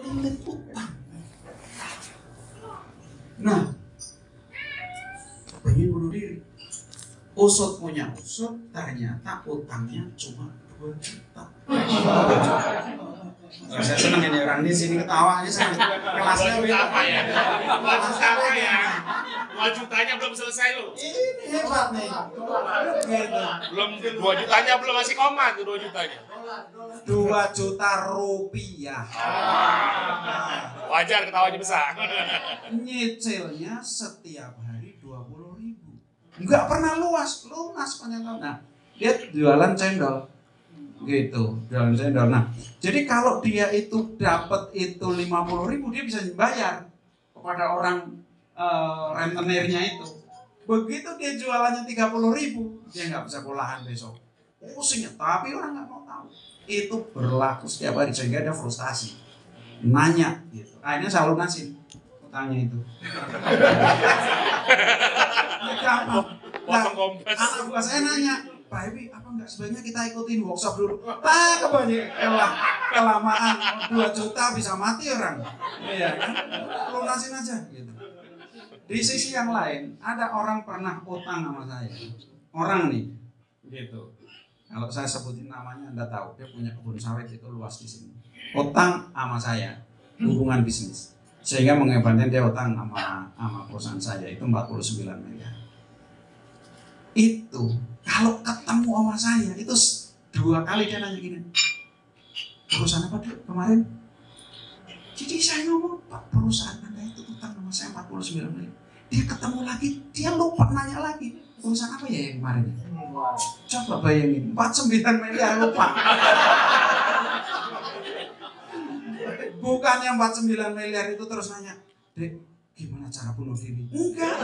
kelilit utang. Nah, pengen bunuh diri. Usut punya usut, ternyata utangnya cuma 2 juta. Saya senang ini orang di sini ketawa aja saya. Kelasnya apa ya? 2 juta apa ya? 2 jutanya belum selesai loh. Ini hebat nih. Belum 2 jutanya belum masih koma tuh 2 jutanya. 2 juta rupiah. Wajar ketawanya besar. Nyicilnya setiap hari 20.000. Enggak pernah lunas sepanjang tahun. Nah, dia jualan cendol. Gitu, jualan cendol. Nah, jadi kalau dia itu dapat itu 50.000, dia bisa bayar kepada orang rentenirnya itu. Begitu dia jualannya 30.000, dia nggak bisa pulahan besok. Pusingnya, tapi orang nggak mau tahu. Itu berlaku setiap hari sehingga dia frustasi. Nanya, gitu. Akhirnya saya lunasin utangnya itu. Gampang. Nah, anak buah saya nanya, Pak Ebi, apa nggak sebaiknya kita ikutin workshop dulu? Kebanyakan kelamaan 2 juta bisa mati orang. Iya kan? Lunasin aja gitu. Di sisi yang lain, ada orang pernah utang sama saya. Orang nih, gitu. Kalau saya sebutin namanya Anda tahu, dia punya kebun sawit itu luas di sini. Utang sama saya, hubungan bisnis. Sehingga mengakibatkan dia utang sama perusahaan saya itu 49 miliar. Itu kalau ketemu sama saya itu 2 kali dia nanya gini, perusahaan apa tuh kemarin? Jadi saya ngomong, Pak, perusahaan Anda itu utang sama saya 49 miliar. Dia ketemu lagi, dia lupa nanya lagi, perusahaan apa ya yang kemarin? Coba bayangin, 49 miliar lupa. Bukannya 49 miliar itu terus nanya, Dek, gimana cara bunuh diri? Enggak.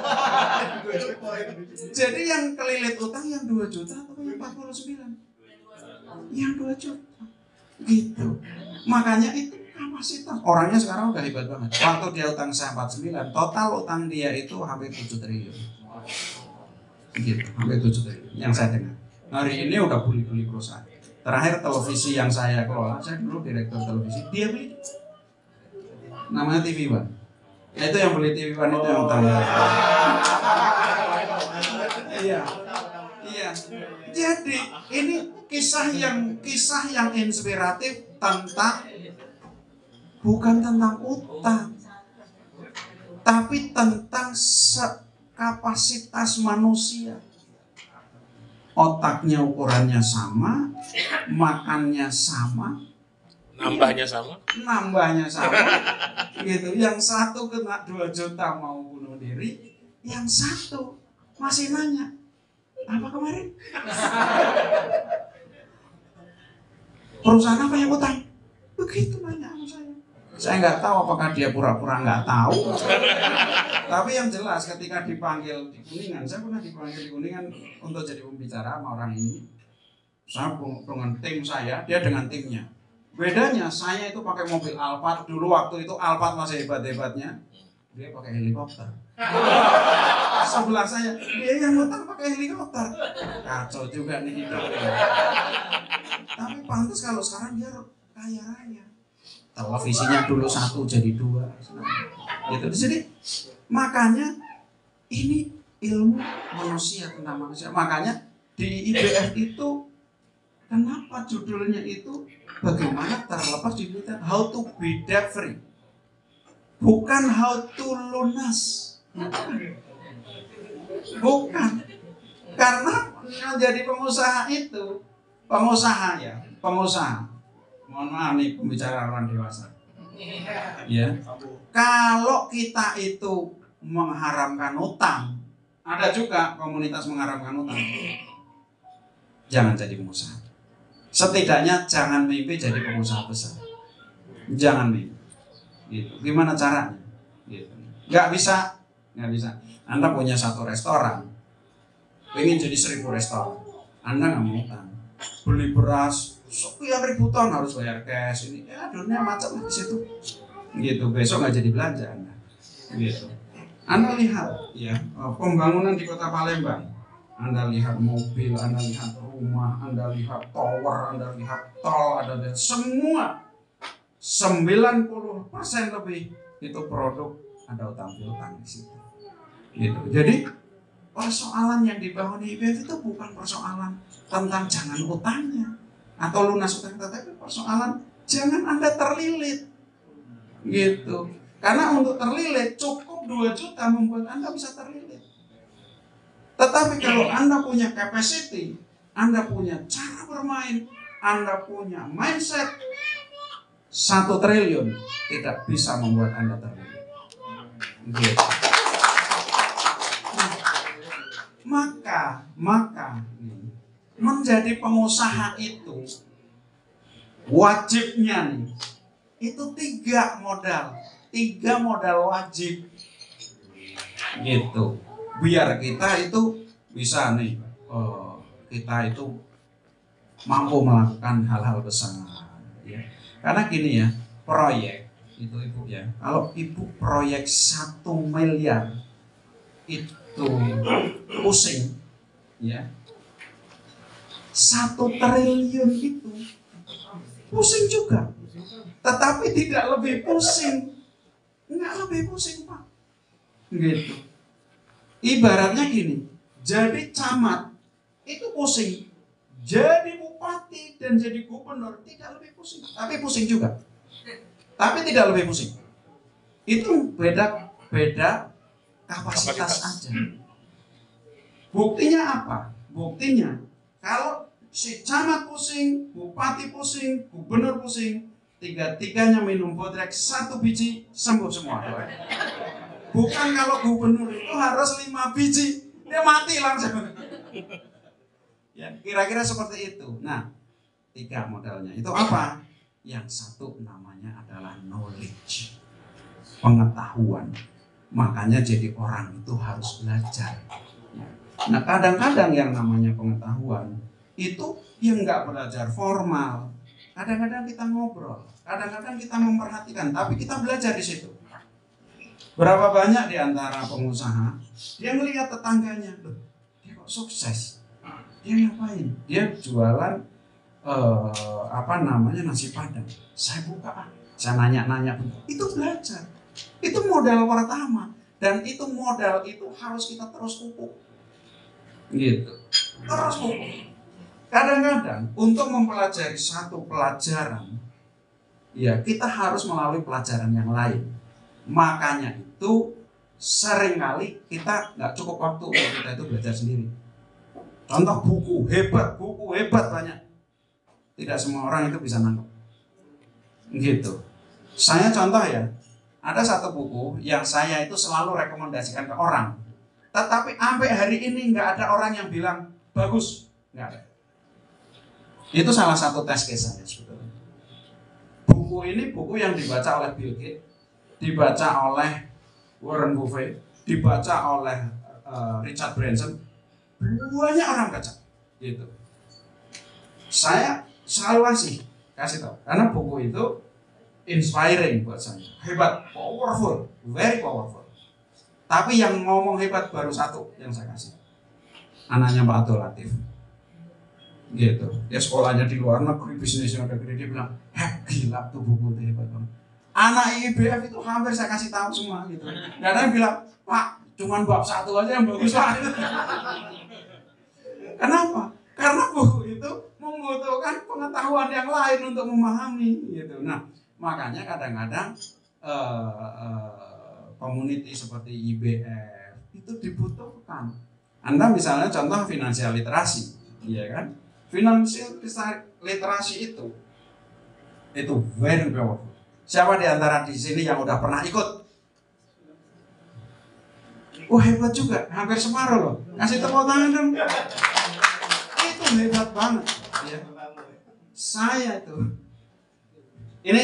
Jadi yang kelilit utang yang 2 juta atau yang 49? Yang 2 juta. Gitu. Makanya itu kapasitas. Orangnya sekarang udah hebat banget. Waktu dia utang saya 49, total utang dia itu hampir 7 triliun. Gitu, hampir 7 triliun. Yang saya dengar. Hari ini udah beli perusahaan. Terakhir televisi yang saya kelola, saya dulu direktur televisi, dia beli. Namanya TV One. Itu yang beli TV One itu yang utang. Iya. Iya. Jadi ini kisah yang inspiratif tentang bukan tentang utang, tapi tentang kapasitas manusia. Otaknya ukurannya sama, makannya sama, Nambahnya sama. Gitu. Yang satu kena 2 juta mau bunuh diri, yang satu masih nanya, apa kemarin? Perusahaan apa yang utang? Begitu nanya sama saya. Saya nggak tahu apakah dia pura-pura nggak tahu. Tapi yang jelas ketika dipanggil di Kuningan, saya pernah dipanggil di Kuningan untuk jadi pembicara sama orang ini. Saya dengan tim saya, dia dengan timnya. Bedanya saya itu pakai mobil Alphard. Dulu waktu itu Alphard masih hebat-hebatnya. Dia pakai helikopter. Sebelah saya, dia yang utang pakai helikopter. Kacau juga nih hidup. Tapi pantas kalau sekarang dia kaya raya. Televisinya dulu 1 jadi 2. Gitu. Jadi makanya ini ilmu manusia tentang manusia. Makanya di IBF itu kenapa judulnya itu bagaimana terlepas di militer, how to be debt free. Bukan how to lunas. Bukan. Karena menjadi pengusaha itu, pengusaha. Mohon maaf nih pembicara orang dewasa. Ya. Kalau kita itu mengharamkan utang, ada juga komunitas mengharamkan utang. Jangan jadi pengusaha. Setidaknya jangan mimpi jadi pengusaha besar. Jangan mimpi. Gitu. Gimana caranya? Gitu. Nggak bisa. Anda punya 1 restoran, pengen jadi 1000 restoran. Anda nggak mau utang. Beli beras sekian ribu ton harus bayar cash ini. Ya dunia macam di situ. Gitu. Besok nggak jadi belanja Anda. Gitu. Anda lihat ya pembangunan di Kota Palembang. Anda lihat mobil, Anda lihat rumah, Anda lihat tower, Anda lihat tol, Anda lihat semua 90% lebih itu produk ada utang piutang di situ. Gitu. Jadi persoalan yang dibangun IBF itu bukan persoalan tentang jangan utangnya atau lunas utang, tetapi persoalan jangan Anda terlilit. Gitu. Karena untuk terlilit cukup 2 juta membuat Anda bisa terlilit. Tetapi kalau Anda punya capacity, Anda punya cara bermain, Anda punya mindset, 1 triliun tidak bisa membuat Anda terlilit. Gitu. Maka menjadi pengusaha itu wajibnya nih itu 3 modal wajib gitu, biar kita itu bisa nih kita itu mampu melakukan hal-hal besar ya. Karena gini ya, proyek itu Ibu ya, kalau Ibu proyek 1 miliar itu pusing ya, 1 triliun itu pusing juga, tetapi tidak lebih pusing, nggak lebih pusing Pak, gitu. Ibaratnya gini, jadi camat itu pusing, jadi bupati dan jadi gubernur tidak lebih pusing, tapi pusing juga, tapi tidak lebih pusing. Itu beda kapasitas aja. Buktinya apa? Buktinya kalau si camat pusing, bupati pusing, gubernur pusing, 3-tiganya minum Bodrek 1 biji sembuh semua. Bukan kalau gubernur itu harus 5 biji, dia mati langsung. Ya, kira-kira seperti itu. Nah, 3 modalnya itu apa? Yang 1 namanya adalah knowledge, pengetahuan. Makanya jadi orang itu harus belajar. Nah, kadang-kadang yang namanya pengetahuan itu yang nggak belajar formal. Kadang-kadang kita ngobrol, kadang-kadang kita memperhatikan, tapi kita belajar di situ. Berapa banyak di antara pengusaha dia melihat tetangganya, loh, dia kok sukses? Dia ngapain? Dia jualan nasi padang. Saya buka, saya nanya-nanya, itu belajar. Itu modal pertama, dan itu modal itu harus kita terus pupuk. Gitu. Terus pupuk. Kadang-kadang untuk mempelajari 1 pelajaran, ya kita harus melalui pelajaran yang lain. Makanya itu seringkali kita nggak cukup waktu untuk kita itu belajar sendiri. Contoh buku hebat banyak. Tidak semua orang itu bisa nangkep. Gitu. Saya contoh ya, ada 1 buku yang saya itu selalu rekomendasikan ke orang. Tetapi sampai hari ini nggak ada orang yang bilang bagus, nggak ada. Itu salah satu test case saya sebetulnya. Buku ini buku yang dibaca oleh Bill Gates, dibaca oleh Warren Buffett, dibaca oleh Richard Branson, banyak orang baca. Gitu. Saya selalu kasih tahu, karena buku itu inspiring buat saya, hebat, powerful, very powerful. Tapi yang ngomong hebat baru 1 yang saya kasih, anaknya Pak Abdul Latif. Gitu. Dia sekolahnya di luar negeri, bisnisnya udah gede, dia bilang, gila tuh buku itu hebat banget. Anak IBF itu hampir saya kasih tahu semua gitu. Karena dia bilang, Pak, cuman bab 1 aja yang bagus Pak. Kenapa? Karena buku itu membutuhkan pengetahuan yang lain untuk memahami gitu. Nah, makanya kadang-kadang community seperti IBF itu dibutuhkan. Anda misalnya contoh finansial literasi, ya kan? Finansial literasi itu very powerful. Siapa di antara di sini yang udah pernah ikut? Oh hebat juga, hampir separuh loh. Kasih tepuk tangan dong. Itu hebat banget. Ya. Saya itu. Ini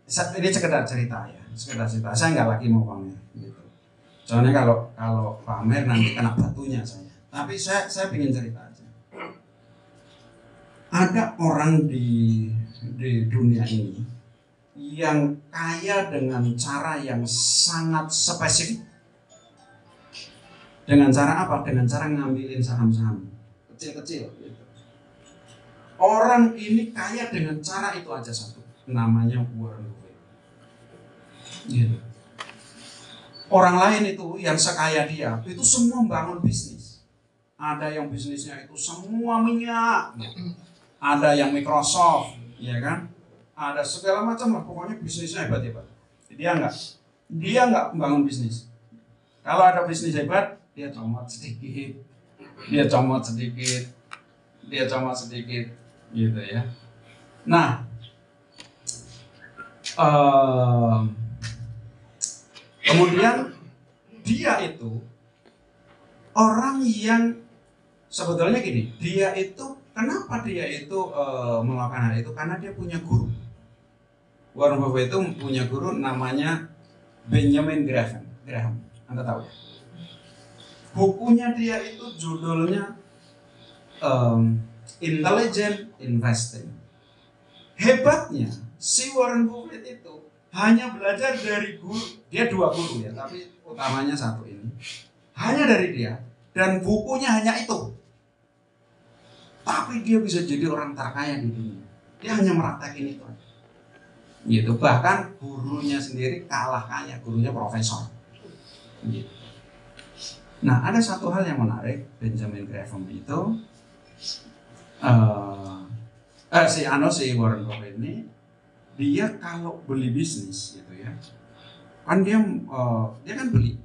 sekedar cerita ya, sekedar cerita. Saya nggak lagi mau pamer. Gitu. Soalnya kalau pamer nanti kena batunya saya. Tapi saya ingin cerita aja. Ada orang di dunia ini yang kaya dengan cara yang sangat spesifik. Dengan cara apa? Dengan cara ngambilin saham-saham kecil-kecil. Gitu. Orang ini kaya dengan cara itu aja 1. namanya Warren Buffett. Gitu. Orang lain itu yang sekaya dia itu semua membangun bisnis. Ada yang bisnisnya itu semua minyak, ada yang Microsoft, ya kan? Ada segala macam lah, pokoknya bisnisnya hebat-hebat. Dia enggak membangun bisnis. Kalau ada bisnis hebat, dia comot sedikit, gitu ya. Nah, kemudian dia itu orang yang sebetulnya gini, kenapa dia itu melakukan hal itu? Karena dia punya guru. Warren Buffett itu punya guru namanya Benjamin Graham. Anda tahu ya? Bukunya dia itu judulnya Intelligent Investing. Hebatnya si Warren Buffett itu hanya belajar dari guru. Dia 2 guru ya, tapi utamanya satu ini. Hanya dari dia, dan bukunya hanya itu. Tapi dia bisa jadi orang terkaya di dunia. Dia hanya meraktekin itu. Gitu. Bahkan gurunya sendiri kalah kaya, gurunya profesor. Gitu. Nah, ada satu hal yang menarik, Benjamin Graham itu si Warren Buffett ini, dia kalau beli bisnis gitu ya, kan dia kan beli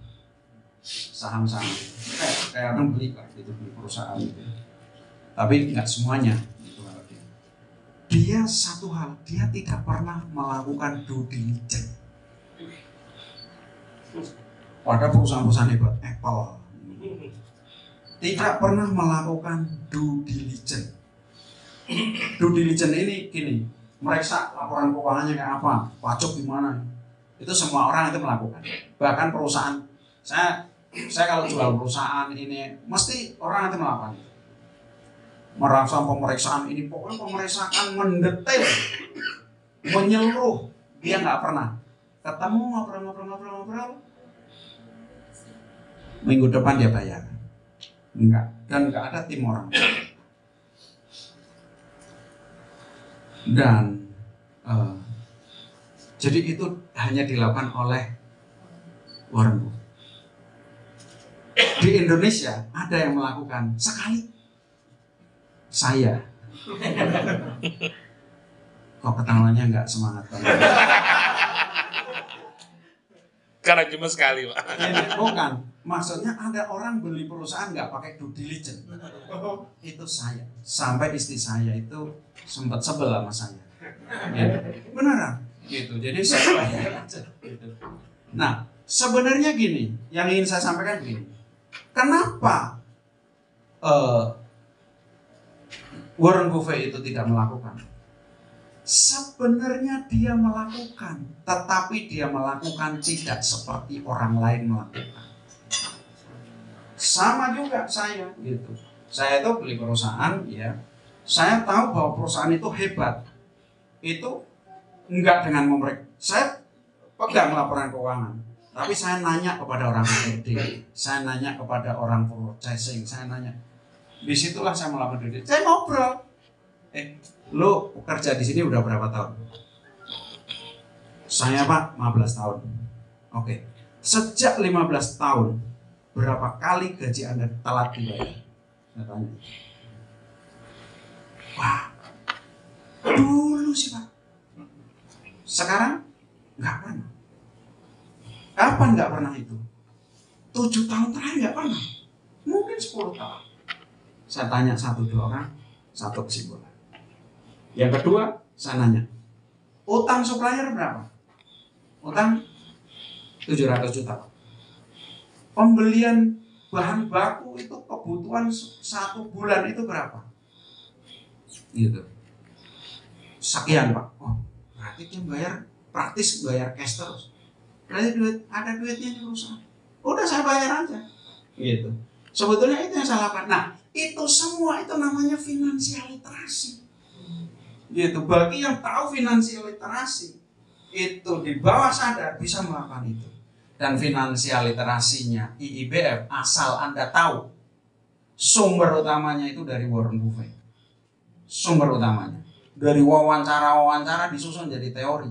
saham-saham kayak orang beli perusahaan gitu, tapi nggak semuanya gitu. Dia satu hal, dia tidak pernah melakukan due diligence pada perusahaan-perusahaan hebat, Apple tidak pernah melakukan due diligence. Due diligence ini gini, meriksa laporan keuangannya kayak apa, pajak gimana, itu semua orang itu melakukan. Bahkan perusahaan, saya kalau jual perusahaan ini, mesti orang itu melakukan. Merasa pemeriksaan ini, pokoknya pemeriksaan mendetail, menyeluruh, dia nggak pernah. Ketemu ngobrol, minggu depan dia bayar. Enggak, dan nggak ada tim orang. Dan jadi itu hanya dilakukan oleh Warren Buffett. Di Indonesia ada yang melakukan sekali. Saya. Kok ketawanya nggak semangat banget? Karena cuma sekali, Pak. Bukan, maksudnya ada orang beli perusahaan nggak pakai due diligence. Itu saya. Sampai istri saya itu sempat sebel sama saya. Gitu. Beneran. Gitu. Jadi saya bayar aja. Gitu. Nah, sebenarnya gini, yang ingin saya sampaikan begini. Kenapa Warren Buffett itu tidak melakukan? Sebenarnya dia melakukan, tetapi dia melakukan tidak seperti orang lain melakukan. Sama juga saya gitu. Saya itu beli perusahaan ya. Saya tahu bahwa perusahaan itu hebat. Itu enggak dengan saya pegang laporan keuangan. Tapi saya nanya kepada orang HRD, saya nanya kepada orang purchasing, saya nanya. Disitulah saya melakukan diri. Saya ngobrol. Lo kerja di sini udah berapa tahun? Saya Pak 15 tahun. Oke. Sejak 15 tahun berapa kali gaji Anda telat dibayar? Saya tanya. Wah, dulu sih Pak. Sekarang nggak pernah. Kapan nggak pernah itu? 7 tahun terakhir nggak pernah. Mungkin 10 tahun. Saya tanya 1-2 orang, satu kesimpulan. Yang kedua, saya nanya, utang supplier berapa? Utang 700 juta. Pembelian bahan baku itu kebutuhan 1 bulan itu berapa? Gitu. Sekian Pak. Oh, berarti dia bayar praktis, bayar cash terus. Berarti ada duitnya di perusahaan. Udah saya bayar aja. Gitu. Sebetulnya itu yang saya lakukan. Nah, itu semua itu namanya financial literasi. Gitu. Bagi yang tahu financial literasi, itu di bawah sadar bisa melakukan itu. Dan financial literasinya IIBF, asal Anda tahu, sumber utamanya itu dari Warren Buffett. Sumber utamanya. dari wawancara disusun jadi teori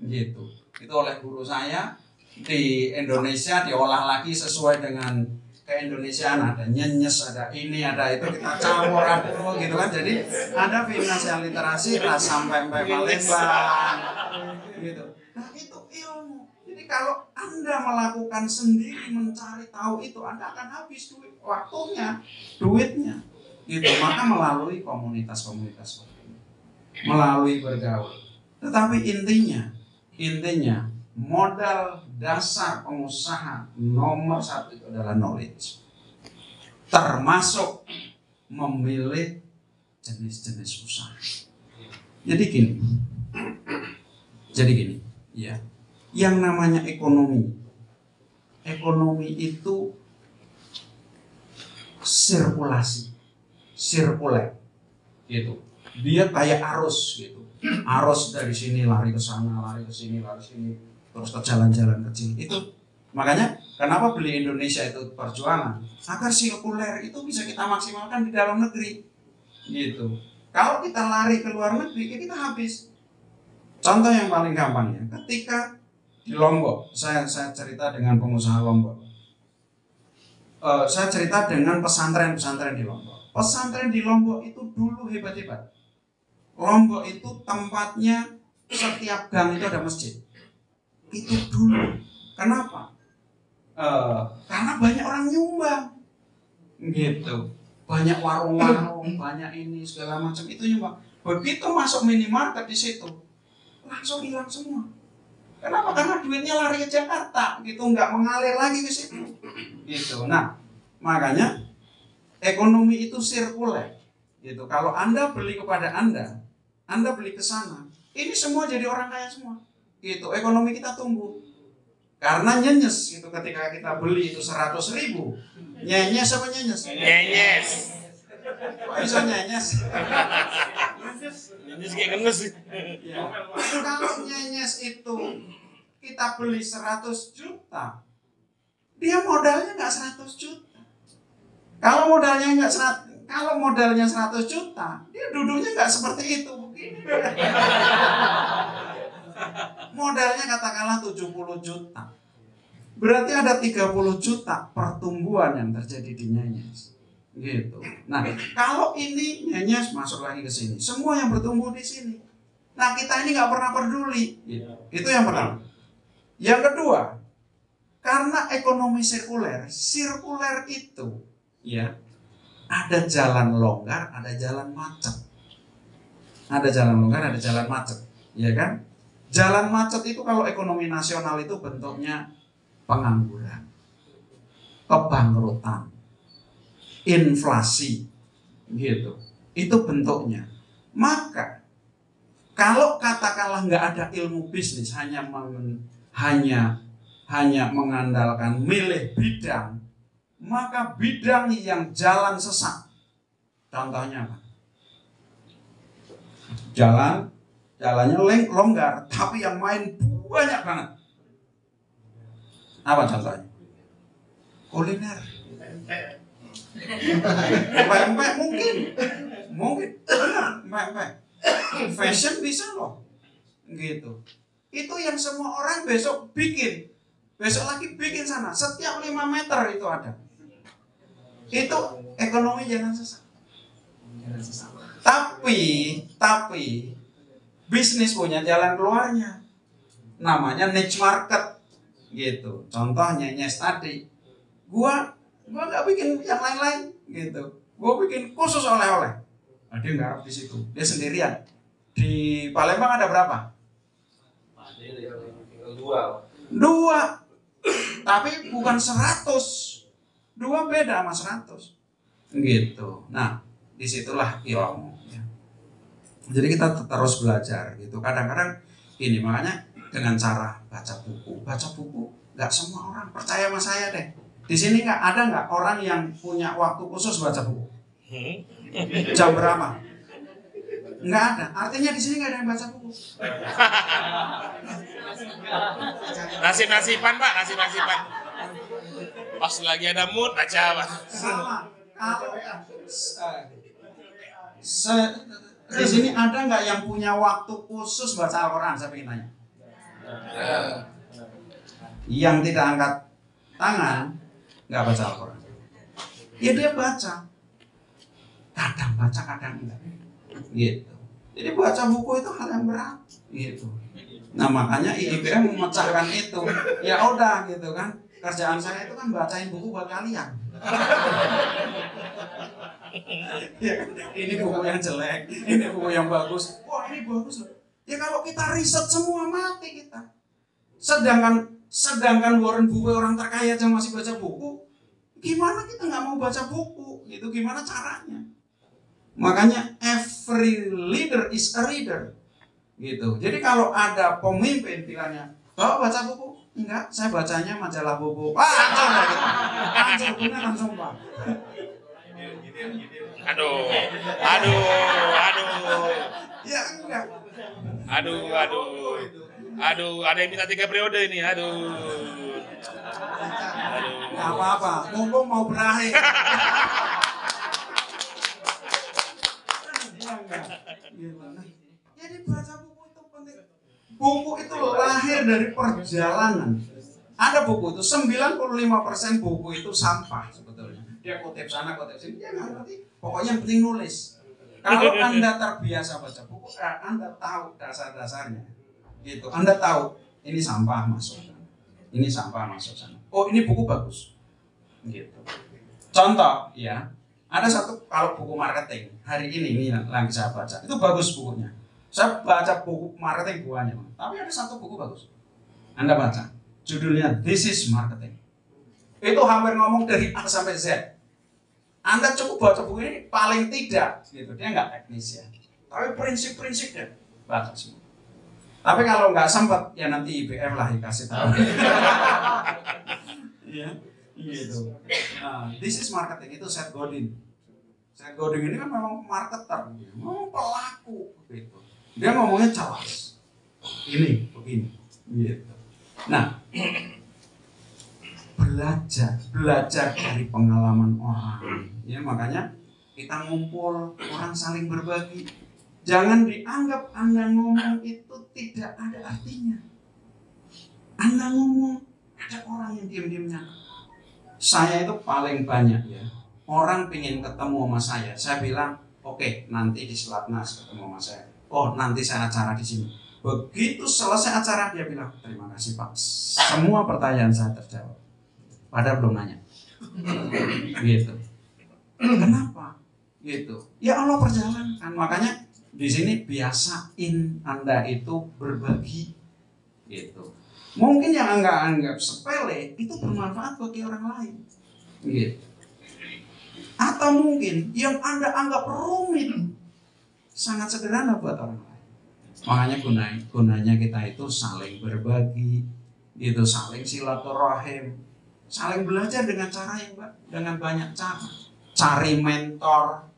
gitu. Itu oleh guru saya di Indonesia diolah lagi sesuai dengan keindonesiaan, ada nyenyes, ada ini, ada itu, kita campur aduk gitu kan. Jadi ada finansial literasi rasa pempek Palembang gitu. Nah itu ilmu. Jadi kalau Anda melakukan sendiri, mencari tahu itu, Anda akan habis waktunya, duitnya gitu. Maka melalui komunitas-komunitas, melalui bergaul. Tetapi intinya modal dasar pengusaha nomor 1 itu adalah knowledge, termasuk memilih jenis-jenis usaha. Jadi gini ya, yang namanya ekonomi itu sirkuler gitu. Dia kayak arus gitu. Arus dari sini lari ke sana, lari ke sini, terus ke jalan-jalan kecil. Itu makanya kenapa beli Indonesia itu perjuangan agar sirkuler itu bisa kita maksimalkan di dalam negeri gitu. Kalau kita lari ke luar negeri, kita habis. Contoh yang paling gampang ya, ketika di Lombok, saya cerita dengan pengusaha Lombok. Saya cerita dengan pesantren di Lombok. Pesantren di Lombok itu dulu hebat-hebat. Lombok itu tempatnya setiap gang itu ada masjid. Itu dulu. Kenapa? Karena banyak orang nyumbang, gitu. Banyak warung-warung, banyak ini segala macam itu nyumbang. Begitu masuk minimarket di situ, langsung hilang semua. Kenapa? Karena duitnya lari ke Jakarta, gitu, nggak mengalir lagi ke situ, gitu. Nah, makanya ekonomi itu sirkuler, gitu. Kalau Anda beli kepada Anda beli ke sana, ini semua jadi orang kaya semua, gitu. Ekonomi kita tumbuh. Karena nyenyes gitu, ketika kita beli itu 100.000, nyenyes apa nyenyes? Nyenyes. Kok bisa nyenyes? Nyenyes kayak ngenes sih. Ya. Kalau nyenyes itu kita beli 100 juta, dia modalnya nggak 100 juta. Kalau modalnya 100 juta, dia duduknya nggak seperti itu. Modalnya katakanlah 70 juta. Berarti ada 30 juta pertumbuhan yang terjadi di nyenyes. Gitu. Nah, kalau ini nyenyes masuk lagi ke sini. Semua yang bertumbuh di sini. Nah, kita ini nggak pernah peduli. Gitu. Itu yang pertama. Yang kedua, karena ekonomi sirkuler itu ya, ada jalan longgar, ada jalan macet. Ada jalan longgar, ada jalan macet, ya kan? Jalan macet itu kalau ekonomi nasional itu bentuknya pengangguran, kebangkrutan, inflasi, gitu. Itu bentuknya. Maka kalau katakanlah nggak ada ilmu bisnis, hanya mengandalkan milih bidang, maka bidang yang jalan sesak. Contohnya apa? Jalannya longgar, tapi yang main banyak banget. Apa contohnya? Kuliner. Pempek mungkin pempek. Fashion bisa loh, gitu. Itu yang semua orang besok lagi bikin sana. Setiap 5 meter itu ada. Itu ekonomi jangan sesak. Tapi bisnis punya jalan keluarnya, namanya niche market, gitu. Contohnya nyenyes tadi, gua nggak bikin yang lain-lain, gitu. Gua bikin khusus oleh-oleh. Nah, dia nggak di situ, dia sendirian. Di Palembang ada berapa? Dua. Tapi bukan 100. 2 beda sama 100, gitu. Nah, disitulah ilmu. Ya. Jadi kita terus belajar, gitu. Kadang-kadang ini makanya dengan cara baca buku nggak semua orang percaya sama saya deh. Di sini nggak orang yang punya waktu khusus baca buku. Jam berapa? Nggak ada. Artinya di sini nggak ada yang baca buku. Nasib-nasiban Pak, nasib-nasiban. Pas lagi ada mood baca Pak. Sama. Kalau Di sini ada nggak yang punya waktu khusus baca Al-Quran? Saya ingin tanya. Yang tidak angkat tangan nggak baca Al-Quran. Ya dia baca. Kadang baca, kadang enggak. Gitu. Jadi baca buku itu hal yang berat. Gitu. Nah makanya IIBM memecahkan itu. Ya udah gitu kan. Kerjaan saya itu kan bacain buku buat kalian. Ya, ini buku yang jelek, ini buku yang bagus. Wah ini bagus loh. Ya kalau kita riset semua mati kita. Sedangkan Warren Buffett orang terkaya aja masih baca buku. Gimana kita nggak mau baca buku? Itu gimana caranya? Makanya every leader is a reader. Gitu. Jadi kalau ada pemimpin bilangnya, "Bawa baca buku." Enggak, saya bacanya majalah buku. Hancur ya gitu. Hancur beneran sumpah. Aduh. Ya enggak. Aduh, ada yang minta 3 periode ini. Aduh. Enggak apa-apa, mumpung mau berakhir. Ya enggak. Gimana? Jadi baca buku itu penting. Buku itu lahir dari perjalanan. Ada buku itu 95% buku itu sampah sebetulnya. Dia kutip sana, kutip sini, dia nggak ngerti. Pokoknya yang penting nulis. Kalau Anda terbiasa baca buku, Anda tahu dasar-dasarnya. Gitu. Anda tahu ini sampah masuk sana, ini sampah masuk sana. Oh ini buku bagus. Gitu. Contoh, ya, ada satu kalau buku marketing hari ini lagi saya baca, itu bagus bukunya. Saya baca buku marketing buahnya, tapi ada satu buku bagus. Anda baca, judulnya This is Marketing. Itu hampir ngomong dari A sampai Z. Anda cukup baca buku ini paling tidak, gitu. Dia nggak teknis ya, tapi prinsip-prinsipnya baca semua. Tapi kalau nggak sempat, ya nanti IBM lah dikasih tahu. Iya, gitu. Nah, This is Marketing itu Seth Godin. Seth Godin ini kan memang marketer, memang pelaku, gitu. Dia ngomongnya jelas. Ini begini, gitu. Nah, belajar dari pengalaman orang. Ya makanya kita ngumpul, orang saling berbagi. Jangan dianggap Anda ngomong itu tidak ada artinya. Anda ngomong, ada orang yang diam-diamnya. Saya itu paling banyak ya. Orang pengen ketemu sama saya bilang, oke, nanti di Selatnas ketemu sama saya. Oh, nanti saya acara di sini. Begitu selesai acara dia bilang, terima kasih Pak. Semua pertanyaan saya terjawab. Padahal belum nanya. Gitu. Kenapa? Gitu. Ya Allah perjalankan. Makanya di sini biasain Anda itu berbagi. Gitu. Mungkin yang Anda anggap sepele itu bermanfaat bagi orang lain. Gitu. Atau mungkin yang Anda anggap rumit sangat sederhana buat orang lain. Makanya gunanya kita itu saling berbagi, itu saling silaturahim, saling belajar dengan cara yang dengan banyak cara. Cari mentor,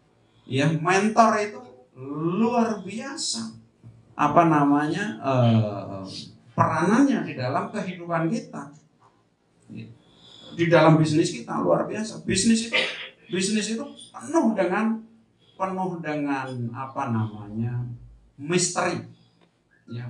ya mentor itu luar biasa. Apa namanya peranannya di dalam kehidupan kita, di dalam bisnis kita luar biasa. Bisnis itu penuh dengan apa namanya misteri, ya,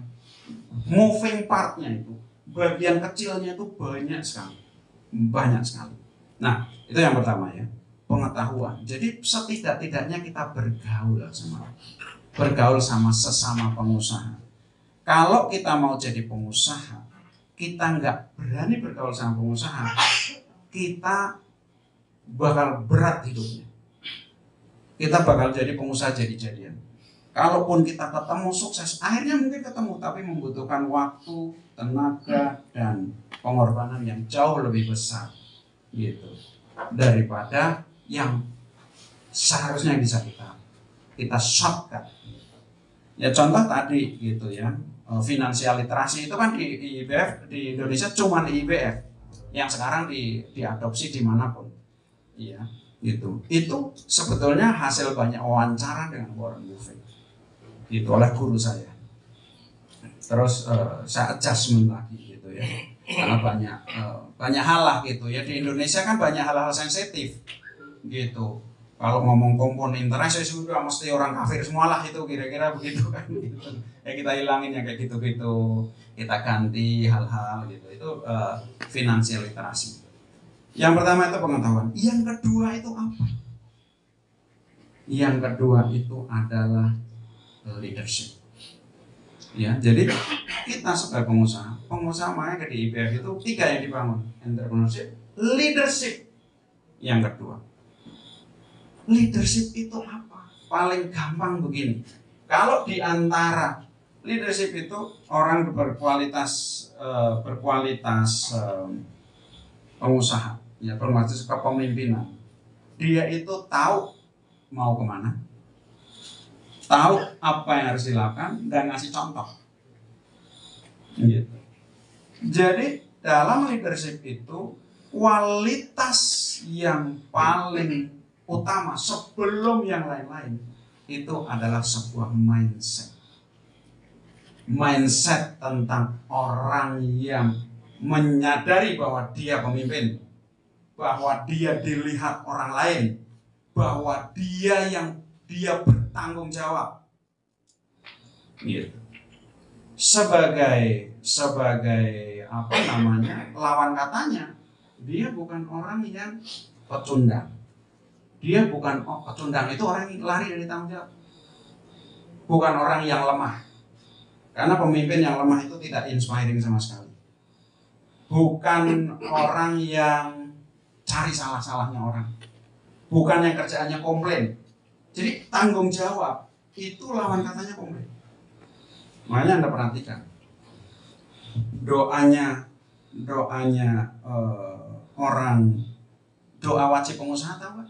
moving partnya itu, bagian kecilnya itu banyak sekali. Nah itu yang pertama ya, pengetahuan. Jadi setidak-tidaknya kita bergaul sama sesama pengusaha. Kalau kita mau jadi pengusaha, kita nggak berani bergaul sama pengusaha, kita bakal berat hidupnya. Kita bakal jadi pengusaha jadi-jadian. Kalaupun kita ketemu sukses, akhirnya mungkin ketemu, tapi membutuhkan waktu, tenaga, dan pengorbanan yang jauh lebih besar, gitu, daripada yang seharusnya bisa kita shortcut. Ya contoh tadi, gitu ya, finansial literasi itu kan di IBF di Indonesia cuma di IBF, yang sekarang diadopsi dimanapun, iya. Gitu. Itu sebetulnya hasil banyak wawancara dengan Warren Buffett. Itu oleh guru saya. Terus saya adjustment lagi gitu ya. Karena banyak hal lah gitu ya. Di Indonesia kan banyak hal-hal sensitif gitu. Kalau ngomong compound interest, sudah mesti orang kafir semualah itu kira-kira begitu kan. Gitu. Ya kita hilangin yang kayak gitu-gitu, kita ganti hal-hal gitu. Itu financial literasi. Yang pertama itu pengetahuan. Yang kedua itu apa? Yang kedua itu adalah leadership. Ya, jadi kita sebagai pengusaha makanya di IPF itu 3 yang dibangun: entrepreneurship, leadership. Yang kedua, leadership itu apa? Paling gampang begini. Kalau di antara leadership itu orang berkualitas pengusaha, ya berkualitas kepemimpinan. Dia itu tahu mau kemana, tahu apa yang harus dilakukan dan ngasih contoh. Gitu. Jadi dalam leadership itu kualitas yang paling utama sebelum yang lain-lain itu adalah sebuah mindset. Mindset tentang orang yang menyadari bahwa dia pemimpin, bahwa dia dilihat orang lain, bahwa dia bertanggung jawab. Gitu. Sebagai lawan katanya, dia bukan orang yang pecundang. Dia bukan pecundang, itu orang yang lari dari tanggung jawab. Bukan orang yang lemah. Karena pemimpin yang lemah itu tidak inspiring sama sekali. Bukan orang yang cari salah-salahnya orang. Bukan yang kerjaannya komplain. Jadi tanggung jawab itu lawan katanya komplain. Makanya Anda perhatikan doanya orang, doa wajib pengusaha, tahu nggak?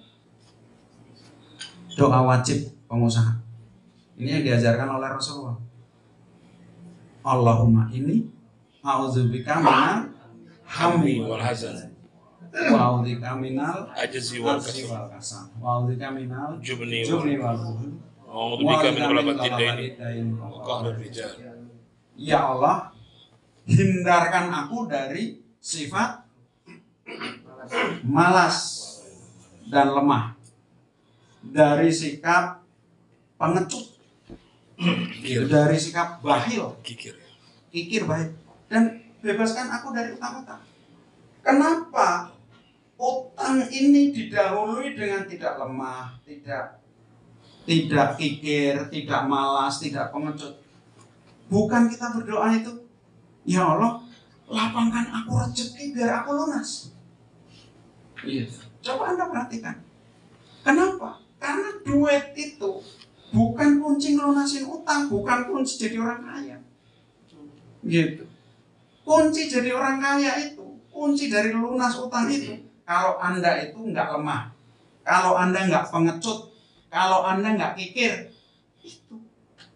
Doa wajib pengusaha ini yang diajarkan oleh Rasulullah. Allahumma inni a'udzubika minal hammi wal hazan wa a'udzubika minal ajzi wal kasal wa a'udzubika minal jubni wal bukhli wa a'udzubika min ghalabatid daini wa qahril rijal. Ya Allah, hindarkan aku dari sifat malas dan lemah, dari sikap pengecut, dari sikap bakhil, kikir baik, dan bebaskan aku dari utang-utang. Kenapa utang ini didahului dengan tidak lemah, tidak kikir, tidak malas, tidak pengecut? Bukan kita berdoa itu, ya Allah, lapangkan aku rezeki biar aku lunas. Yes. Coba Anda perhatikan. Kenapa? Karena duit itu bukan kunci ngelunasin utang, bukan kunci jadi orang kaya. Gitu. Kunci jadi orang kaya itu, kunci dari lunas utang itu, kalau Anda itu nggak lemah, kalau Anda nggak pengecut, kalau Anda nggak kikir, itu.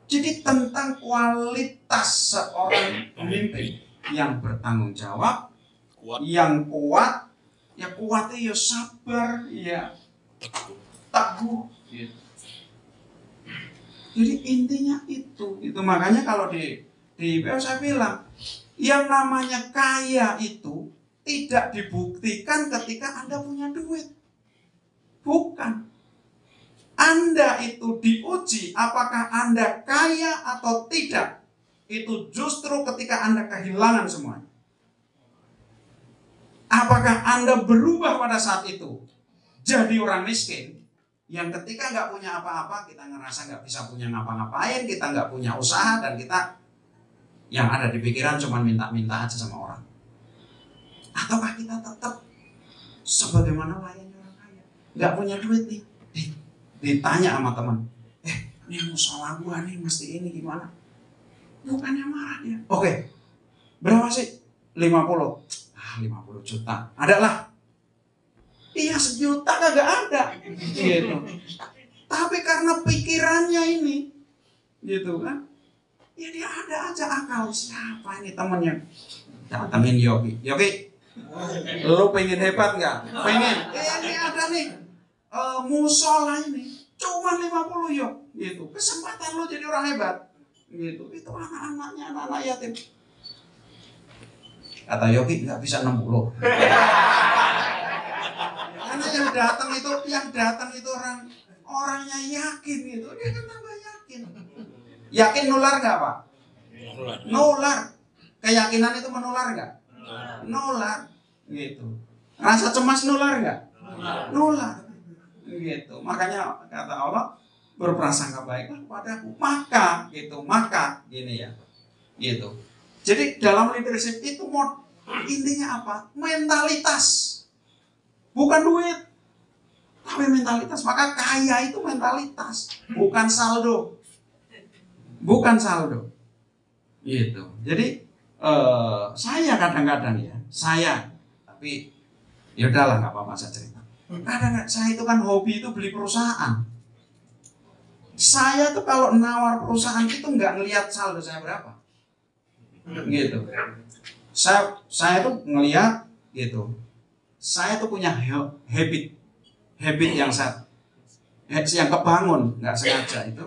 Jadi tentang kualitas seorang pemimpin yang bertanggung jawab, yang kuat, ya kuatnya ya sabar, ya teguh. Gitu. Jadi intinya itu makanya kalau di IPO saya bilang, yang namanya kaya itu tidak dibuktikan ketika Anda punya duit. Bukan. Anda itu diuji apakah Anda kaya atau tidak. Itu justru ketika Anda kehilangan semuanya. Apakah Anda berubah pada saat itu jadi orang miskin, yang ketika nggak punya apa-apa, kita ngerasa nggak bisa punya ngapa-ngapain, kita nggak punya usaha, dan kita yang ada di pikiran cuma minta-minta aja sama orang. Ataukah kita tetap sebagaimana layaknya orang kaya, nggak punya duit nih, ditanya sama teman, ini musola gua nih mesti ini gimana? Bukannya marah dia. Oke, berapa sih? 50. 50 juta. Ada lah. Iya, 1 juta kagak ada. Gitu. Tapi karena pikirannya ini, gitu kan? Ya dia ada aja akal. Siapa ini temennya? Datengin Yogi. Yogi, lu pengen hebat nggak? Pengen. Ini ada nih. Musola ini cuma 50 yuk, gitu. Kesempatan lo jadi orang hebat, gitu. Itu anak-anaknya, anak-anak yatim. Kata Yogi nggak bisa 60. Karena yang datang itu orangnya yakin gitu, dia kan tambah yakin. Yakin nular nggak Pak? Nular. Keyakinan itu menular nggak? Nular. Gitu. Rasa cemas nular nggak? Nular. Gitu. Makanya kata Allah, berprasangka baiklah kepadaku. Maka gini ya. Gitu. Jadi dalam leadership itu intinya apa? Mentalitas. Bukan duit. Tapi mentalitas. Maka kaya itu mentalitas, bukan saldo. Bukan saldo. Gitu. Jadi saya kadang-kadang ya, tapi ya udahlah nggak apa-apa saya cerita. Kadang-kadang saya itu kan hobi itu beli perusahaan. Saya tuh kalau nawar perusahaan itu nggak ngelihat saldo saya berapa. Gitu. Saya tuh ngelihat gitu. Saya tuh punya habit yang kebangun nggak sengaja itu.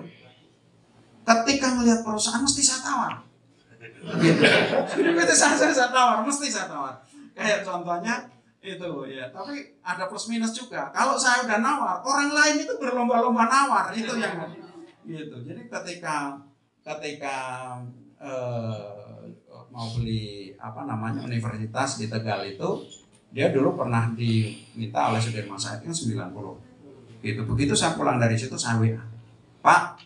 Ketika ngelihat perusahaan mesti saya tawar. Gitu. Itu saya tawar, mesti saya tawar. Kayak contohnya itu ya. Tapi ada plus minus juga. Kalau saya udah nawar, orang lain itu berlomba-lomba nawar, itu yang gitu. Jadi ketika mau beli universitas di Tegal itu, dia dulu pernah diminta oleh Sudirman Said kan 90. Gitu. Begitu saya pulang dari situ saya WA, Pak,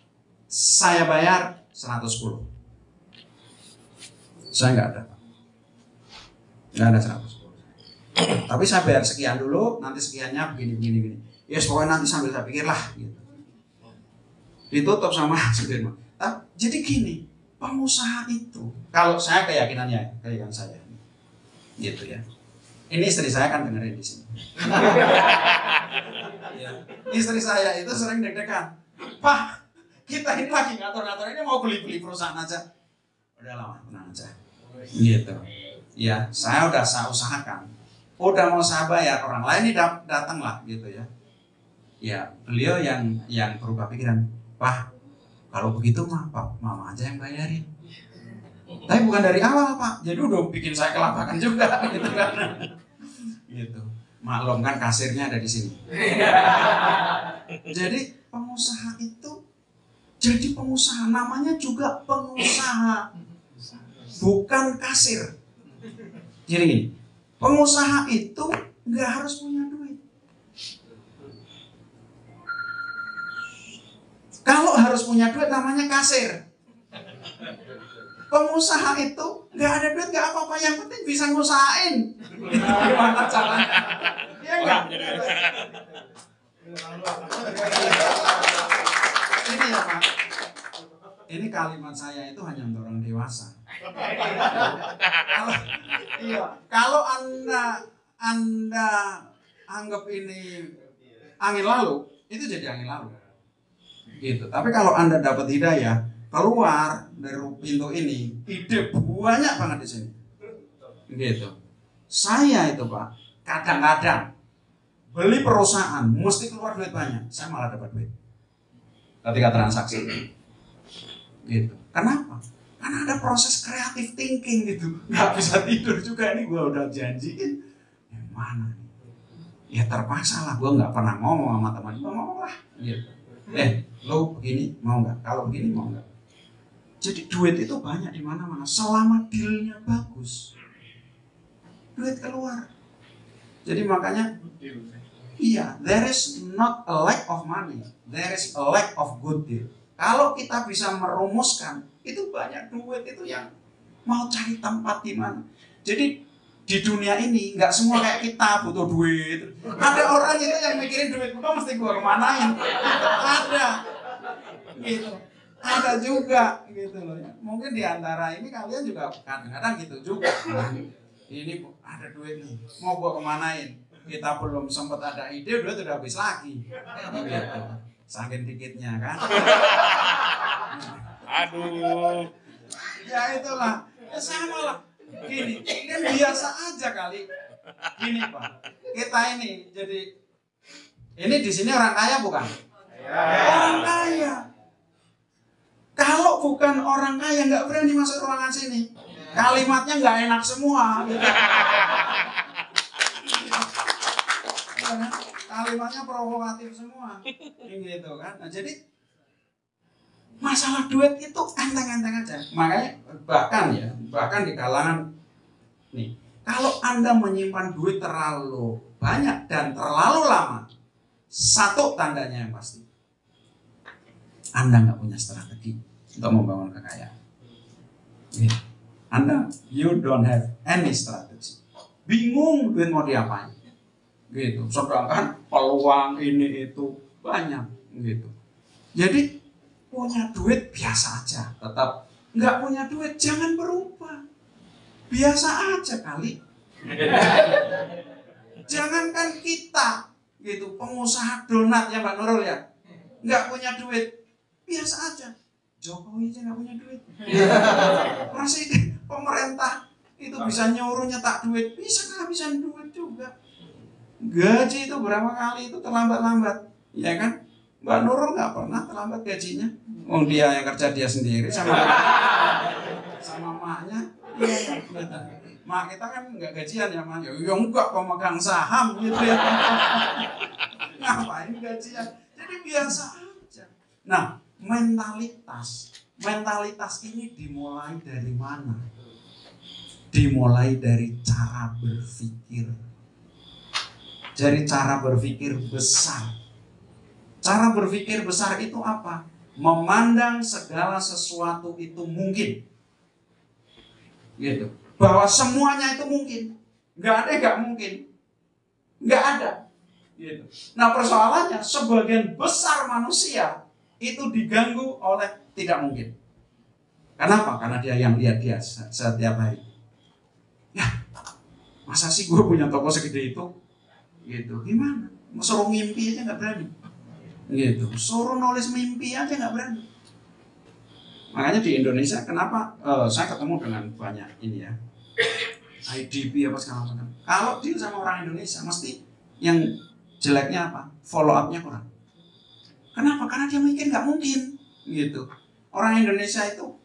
saya bayar 110. Saya nggak ada, Pak. Nggak ada 110. Tapi saya bayar sekian dulu, nanti sekiannya begini. Ya pokoknya nanti sambil saya pikir lah. Gitu. Ditutup sama Sudirman. Jadi gini, pengusaha itu, kalau saya keyakinan saya, gitu ya. Ini istri saya kan dengerin di sini. Ya. Istri saya itu sering deg-degan. Pak, kita ini lagi ngatur-ngatur ini mau beli perusahaan aja. Udah lama, tenang aja. Gitu. Ya, saya usahakan. Udah mau saya bayar, orang lain ini datang lah gitu ya. Ya, beliau yang berubah pikiran. Pak, kalau begitu mama aja yang bayarin. Tapi bukan dari awal Pak. Jadi udah bikin saya kelabakan juga gitu kan. Gitu. Maklum kan kasirnya ada di sini. Jadi pengusaha itu jadi pengusaha, namanya juga pengusaha. Bukan kasir. Jadi gini, pengusaha itu nggak harus punya duit. Kalau harus punya duit namanya kasir. Pengusaha itu nggak ada duit nggak apa-apa, yang penting bisa ngusahain. Gimana caranya? Iya nggak? Ini ya Pak. Ini kalimat saya itu hanya untuk orang dewasa. Kalau Anda anggap ini angin lalu, itu jadi angin lalu. Gitu. Tapi kalau Anda dapat hidayah, keluar dari pintu ini, ide banyak banget di sini. Gitu. Saya itu Pak, kadang-kadang beli perusahaan mesti keluar duit banyak, saya malah dapat duit ketika transaksi. Gitu. Kenapa? Karena ada proses creative thinking gitu. Nggak bisa tidur juga, ini gue udah janjiin. Yang mana? Ya terpaksa lah, gue nggak pernah ngomong sama teman gue, ngomong lah. Gitu. Lo begini mau nggak? Kalau begini mau nggak? Jadi duit itu banyak di mana-mana. Selama dealnya bagus, duit keluar. Jadi makanya, iya, there is not a lack of money, there is a lack of good deal. Kalau kita bisa merumuskan, itu banyak duit itu yang mau cari tempat di mana. Jadi di dunia ini nggak semua kayak kita butuh duit. Ada orang itu yang mikirin duit gua mesti gua kemanain. Ada, gitu. Ada juga, gitu loh ya. Mungkin di antara ini kalian juga kadang-kadang gitu juga. Ini ada duit nih, mau gua kemanain? Kita belum sempat ada ide, duit udah habis lagi. Gitu. Saking dikitnya kan. Aduh. Ya itulah. Ya sama lah. Gini, kan biasa aja kali. Gini Pak, kita ini jadi ini di sini orang kaya bukan? Orang kaya. Kalau bukan orang kaya nggak berani masuk ruangan sini. Kalimatnya nggak enak semua. Gitu. Kalimatnya provokatif semua. Gitu kan. Nah, jadi masalah duit itu enteng-enteng aja. Makanya bahkan di kalangan nih, kalau Anda menyimpan duit terlalu banyak dan terlalu lama, satu tandanya yang pasti, Anda nggak punya strategi untuk membangun kekayaan. You don't have any strategy. Bingung duit mau diapain. Gitu. Sedangkan peluang ini itu banyak gitu. Jadi punya duit biasa aja, tetap nggak punya duit jangan berubah, biasa aja kali. Jangankan kita gitu, pengusaha donat ya Mbak Nurul ya, nggak punya duit biasa aja. Jokowi aja nggak punya duit. Presiden, pemerintah itu bisa nyuruh nyetak duit, bisa kehabisan duit juga. Gaji itu berapa kali itu terlambat-lambat, ya kan? Mbak Nurul nggak pernah terlambat gajinya. Dia yang kerja dia sendiri sama maknya. Iya, mak kita kan nggak gajian ya mak. Ya enggak, pemegang saham gitu ya. Ngapain gajian? Jadi biasa aja. Nah, mentalitas ini dimulai dari mana? Dimulai dari cara berpikir. Dari cara berpikir besar. Cara berpikir besar itu apa? Memandang segala sesuatu itu mungkin. Gitu. Bahwa semuanya itu mungkin. Nggak ada yang nggak mungkin. Nggak ada. Gitu. Nah persoalannya sebagian besar manusia itu diganggu oleh tidak mungkin. Kenapa? Karena dia yang lihat dia setiap hari. Ya, masa sih gue punya toko segede itu? Gitu. Gimana? Suruh ngimpi aja nggak berani. Gitu. Suruh nulis mimpi aja nggak berani. Makanya di Indonesia kenapa saya ketemu dengan banyak ini ya, IDP apa segala macam. Kalau deal sama orang Indonesia mesti yang jeleknya apa? Follow up-nya kurang. Kenapa? Karena dia mikir nggak mungkin. Gitu. Orang Indonesia itu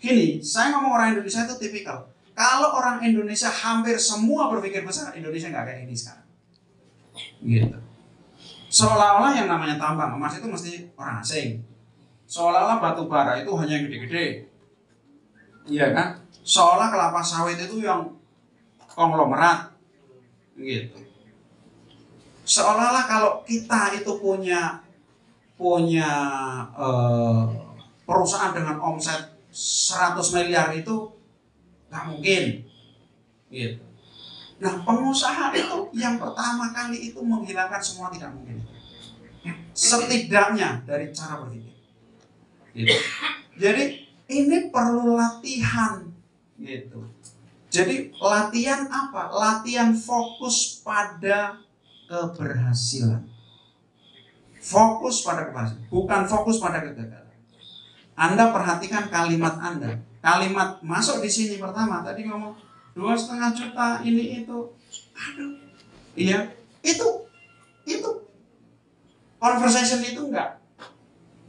gini, saya ngomong orang Indonesia itu tipikal. Kalau orang Indonesia hampir semua berpikir besar, Indonesia nggak kayak ini sekarang. Gitu. Seolah-olah yang namanya tambang emas itu mesti orang asing. Seolah-olah batu bara itu hanya yang gede-gede. Iya kan? Seolah kelapa sawit itu yang konglomerat. Gitu. Seolah-olah kalau kita itu punya perusahaan dengan omset 100 miliar itu nggak mungkin. Gitu. Nah, pengusaha itu yang pertama kali itu menghilangkan semua tidak mungkin. Setidaknya dari cara berpikir. Gitu. Jadi ini perlu latihan. Gitu. Jadi latihan apa? Latihan fokus pada keberhasilan. Fokus pada keberhasilan, bukan fokus pada kegagalan. Anda perhatikan kalimat Anda. Kalimat masuk di sini pertama tadi ngomong 2,5 juta ini itu, aduh, iya, itu conversation itu enggak,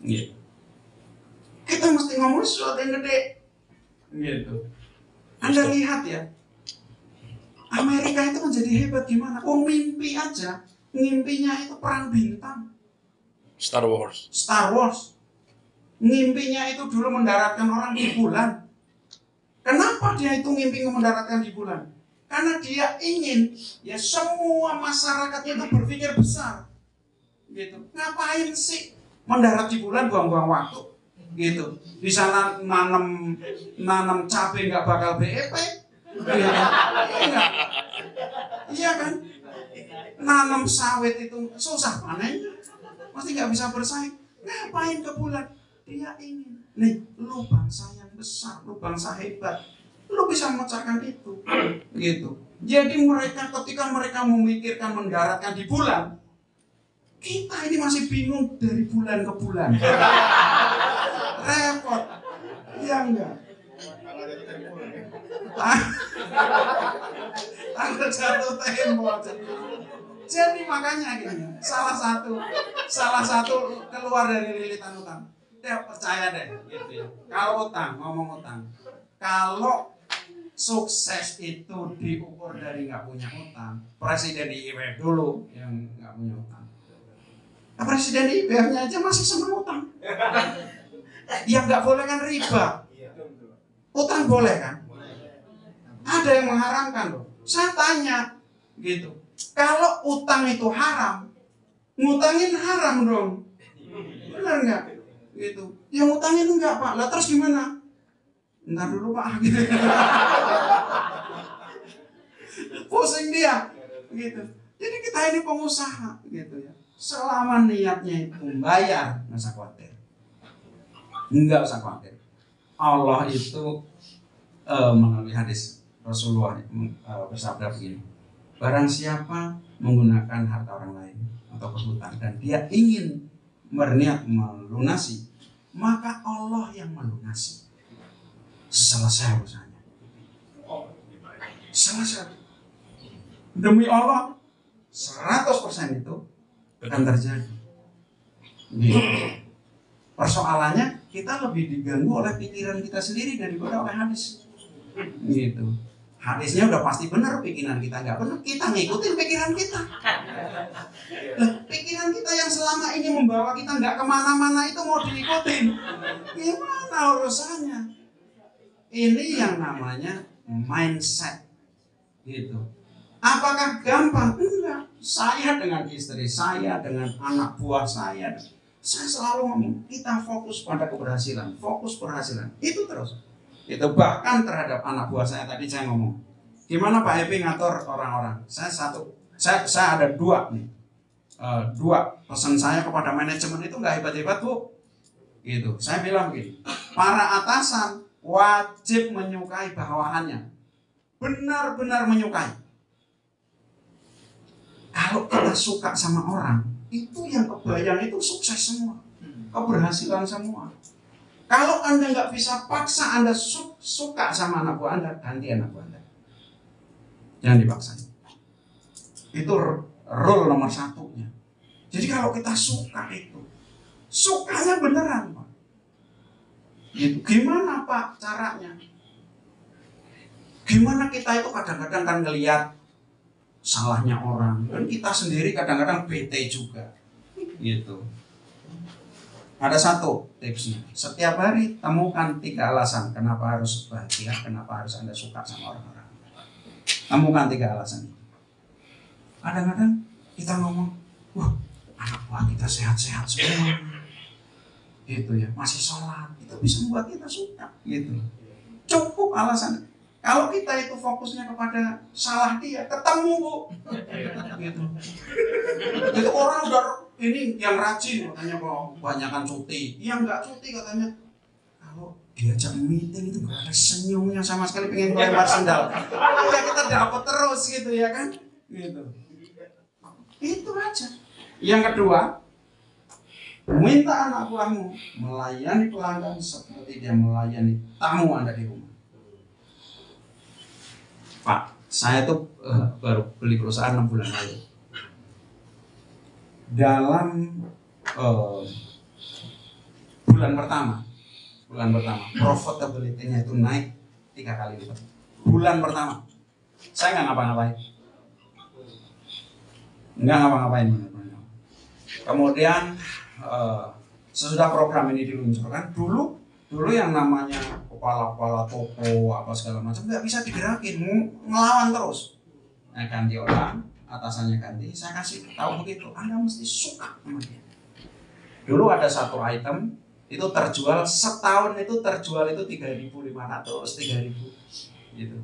gitu. Kita mesti ngomong sesuatu yang gede, gitu. Anda lihat ya, Amerika itu menjadi hebat gimana? Oh mimpi aja, mimpinya itu perang bintang. Star Wars. Mimpinya itu dulu mendaratkan orang di bulan. Kenapa dia itu mimpi mendaratkan di bulan? Karena dia ingin ya semua masyarakat itu berpikir besar. Gitu. Ngapain sih mendarat di bulan buang-buang waktu? Gitu. Di sana nanam cabai nggak bakal BEP. Iya kan? Nanam sawit itu susah panennya. Pasti nggak bisa bersaing. Ngapain ke bulan? Dia ingin. Nih, lu bangsa yang besar, lu bangsa hebat. Lu bisa memecahkan itu. Gitu. Jadi mereka ketika mereka memikirkan mendaratkan di bulan, kita ini masih bingung dari bulan ke bulan. Repot. Iya enggak? Tanggal jatuh tempo. Jadi makanya gini, salah satu keluar dari lilitan utang. Dia percaya deh, gitu ya. Kalau utang, ngomong utang. Kalau sukses itu diukur dari nggak punya utang. Presiden IMF dulu yang nggak punya utang. Nah, presiden IMF-nya aja masih senang utang. Yang nggak boleh kan riba. Utang boleh kan? Ada yang mengharamkan loh. Saya tanya gitu. Kalau utang itu haram, ngutangin haram dong. Benar nggak? Gitu. Yang ngutangin enggak Pak. Lah terus gimana? Ntar dulu Pak. Pusing dia. Gitu. Jadi kita ini pengusaha gitu ya. Selama niatnya itu membayar, nggak usah khawatir. Nggak usah khawatir. Allah itu melalui hadis Rasulullah bersabda begini. Barang siapa menggunakan harta orang lain atau berhutang dan dia ingin berniat melunasi, maka Allah yang melunasi. Selesai urusannya. Selesai. Demi Allah 100% itu akan terjadi. Gitu. Persoalannya kita lebih diganggu oleh pikiran kita sendiri daripada oleh hadis. Gitu. Hadisnya udah pasti benar, pikiran kita nggak benar, kita ngikutin pikiran kita. Lah, pikiran kita yang selama ini membawa kita nggak kemana-mana itu mau diikutin. Gimana urusannya? Ini yang namanya mindset. Gitu. Apakah gampang? Enggak. Saya dengan istri saya, dengan anak buah saya selalu ngomong, kita fokus pada keberhasilan, fokus keberhasilan. Itu terus. Itu bahkan terhadap anak buah saya tadi saya ngomong, gimana Pak Epi ngatur orang-orang? Saya ada dua nih, dua pesan saya kepada manajemen itu nggak hebat-hebat Bu. Gitu. Saya bilang begini, para atasan wajib menyukai bawahannya, benar-benar menyukai. Kalau kita suka sama orang, itu yang kebayang itu sukses semua, keberhasilan semua. Kalau Anda nggak bisa paksa Anda suka sama anak buah Anda, ganti anak buah Anda. Jangan dipaksa. Itu rule nomor satunya. Jadi kalau kita suka itu, sukanya beneran Pak. Gitu. Gimana Pak caranya? Gimana kita itu kadang-kadang kan ngelihat salahnya orang, dan kita sendiri kadang-kadang bete juga. Gitu. Ada satu tipsnya, setiap hari temukan 3 alasan kenapa harus bahagia, kenapa harus Anda suka sama orang-orang. Temukan 3 alasan. Kadang-kadang kita ngomong, wah anak buah kita sehat-sehat semua, gitu ya, masih sholat, itu bisa membuat kita suka, gitu. Cukup alasan. Kalau kita itu fokusnya kepada salah dia, ketemu Bu, gitu. Itu orang udah ini yang rajin katanya kok kebanyakan cuti, yang nggak cuti katanya kalau diajak meeting itu nggak ada senyumnya sama sekali, pengen melempar sendal. Ya kita dapat terus gitu ya kan, gitu. Itu aja. Yang kedua, minta anak buahmu melayani pelanggan seperti dia melayani tamu Anda di rumah. Pak, saya tuh baru beli perusahaan 6 bulan lalu. Dalam bulan pertama profitability-nya itu naik 3 kali lipat. Bulan pertama saya nggak ngapa-ngapain, kemudian sesudah program ini diluncurkan, dulu yang namanya kepala toko apa segala macam nggak bisa digerakin, ngelawan terus. Nah, ganti orang, atasannya ganti, saya kasih tahu begitu, Anda mesti suka sama dia. Dulu ada satu item itu terjual setahun itu 3.500, 3.000 gitu.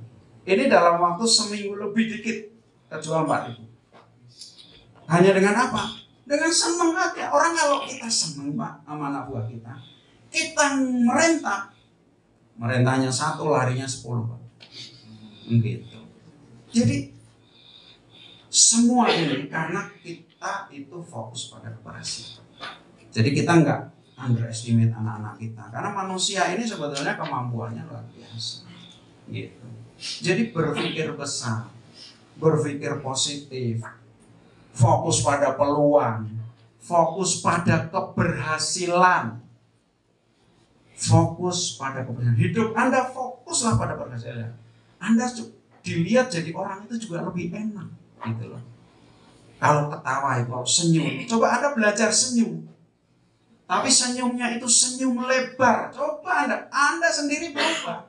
Ini dalam waktu seminggu lebih dikit terjual 4.000. Hanya dengan apa? Dengan senang aja. Orang kalau kita senang Pak sama anak buah kita merentahnya 1, larinya 10 Pak. Gitu. Jadi semua ini karena kita itu fokus pada keberhasilan. Jadi kita nggak underestimate anak-anak kita, karena manusia ini sebetulnya kemampuannya luar biasa. Gitu. Jadi berpikir besar, berpikir positif, fokus pada peluang, fokus pada keberhasilan, fokus pada keberhasilan. Hidup Anda fokuslah pada keberhasilan. Anda dilihat jadi orang itu juga lebih enak gitu loh. Kalau ketawa, kalau senyum, coba Anda belajar senyum. Tapi senyumnya itu senyum lebar. Coba Anda sendiri berubah.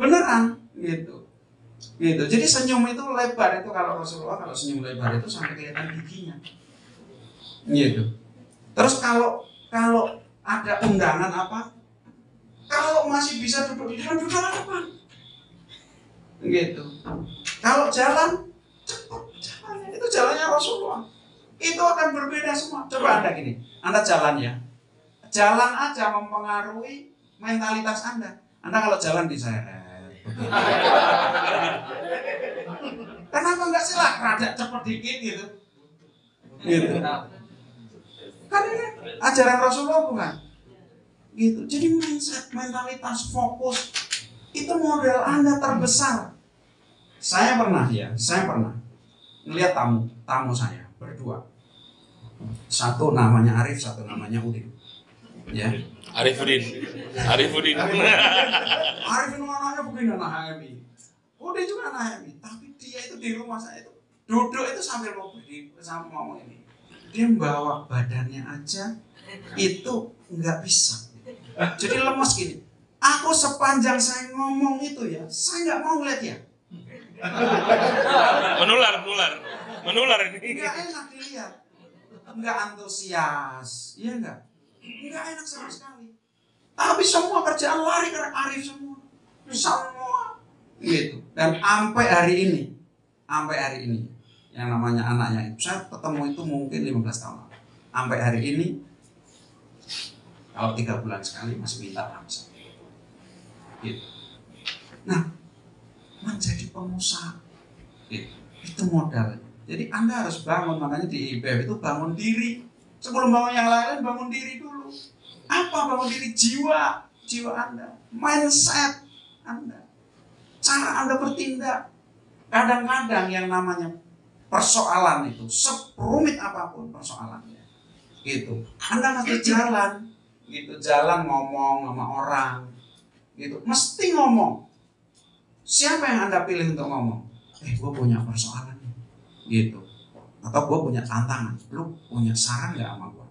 Beneran gitu. Gitu. Jadi senyum itu lebar itu kalau Rasulullah kalau senyum lebar itu sampai kelihatan giginya. Gitu. Terus kalau ada undangan apa? Kalau masih bisa duduk di depan. Gitu. Kalau jalan cepat jalannya, itu jalannya Rasulullah. Itu akan berbeda semua. Coba Anda gini, Anda jalan ya. Jalan aja mempengaruhi mentalitas Anda. Anda kalau jalan diseret. Kenapa enggak sih lah rada cepat dikit gitu? Gitu. Kan ini ajaran Rasulullah bukan? Gitu. Jadi mindset, mentalitas, fokus itu modal Anda terbesar. Saya pernah melihat tamu saya berdua. Satu namanya Arif, satu namanya Udin. Ya. Arifudin. Arif itu anaknya begini anak HMI. Udin juga anak HMI. Tapi dia itu di rumah saya itu duduk itu sambil ngomong ini. Dia bawa badannya aja itu nggak bisa. Jadi lemes gini. Aku sepanjang saya ngomong itu ya, saya nggak mau ngeliat ya. Menular ini. Nggak enak dilihat, nggak antusias, iya nggak enak sama sekali. Tapi semua kerjaan lari ke Arif semua, gitu. Dan sampai hari ini, yang namanya anaknya itu saya ketemu itu mungkin 15 tahun lalu. Sampai hari ini, kalau 3 bulan sekali masih minta ramsa. Gitu. Nah, menjadi pengusaha itu modalnya. Jadi Anda harus bangun, makanya di IBF itu bangun diri. Sebelum bangun yang lain, bangun diri dulu. Apa bangun diri? Jiwa Anda, mindset Anda, cara Anda bertindak. Kadang-kadang yang namanya persoalan itu, serumit apapun persoalannya, gitu. Anda masih jalan ngomong sama orang, gitu. Mesti ngomong. Siapa yang Anda pilih untuk ngomong? Gue punya persoalan, gitu. Atau gue punya tantangan. Lu punya saran nggak sama gue?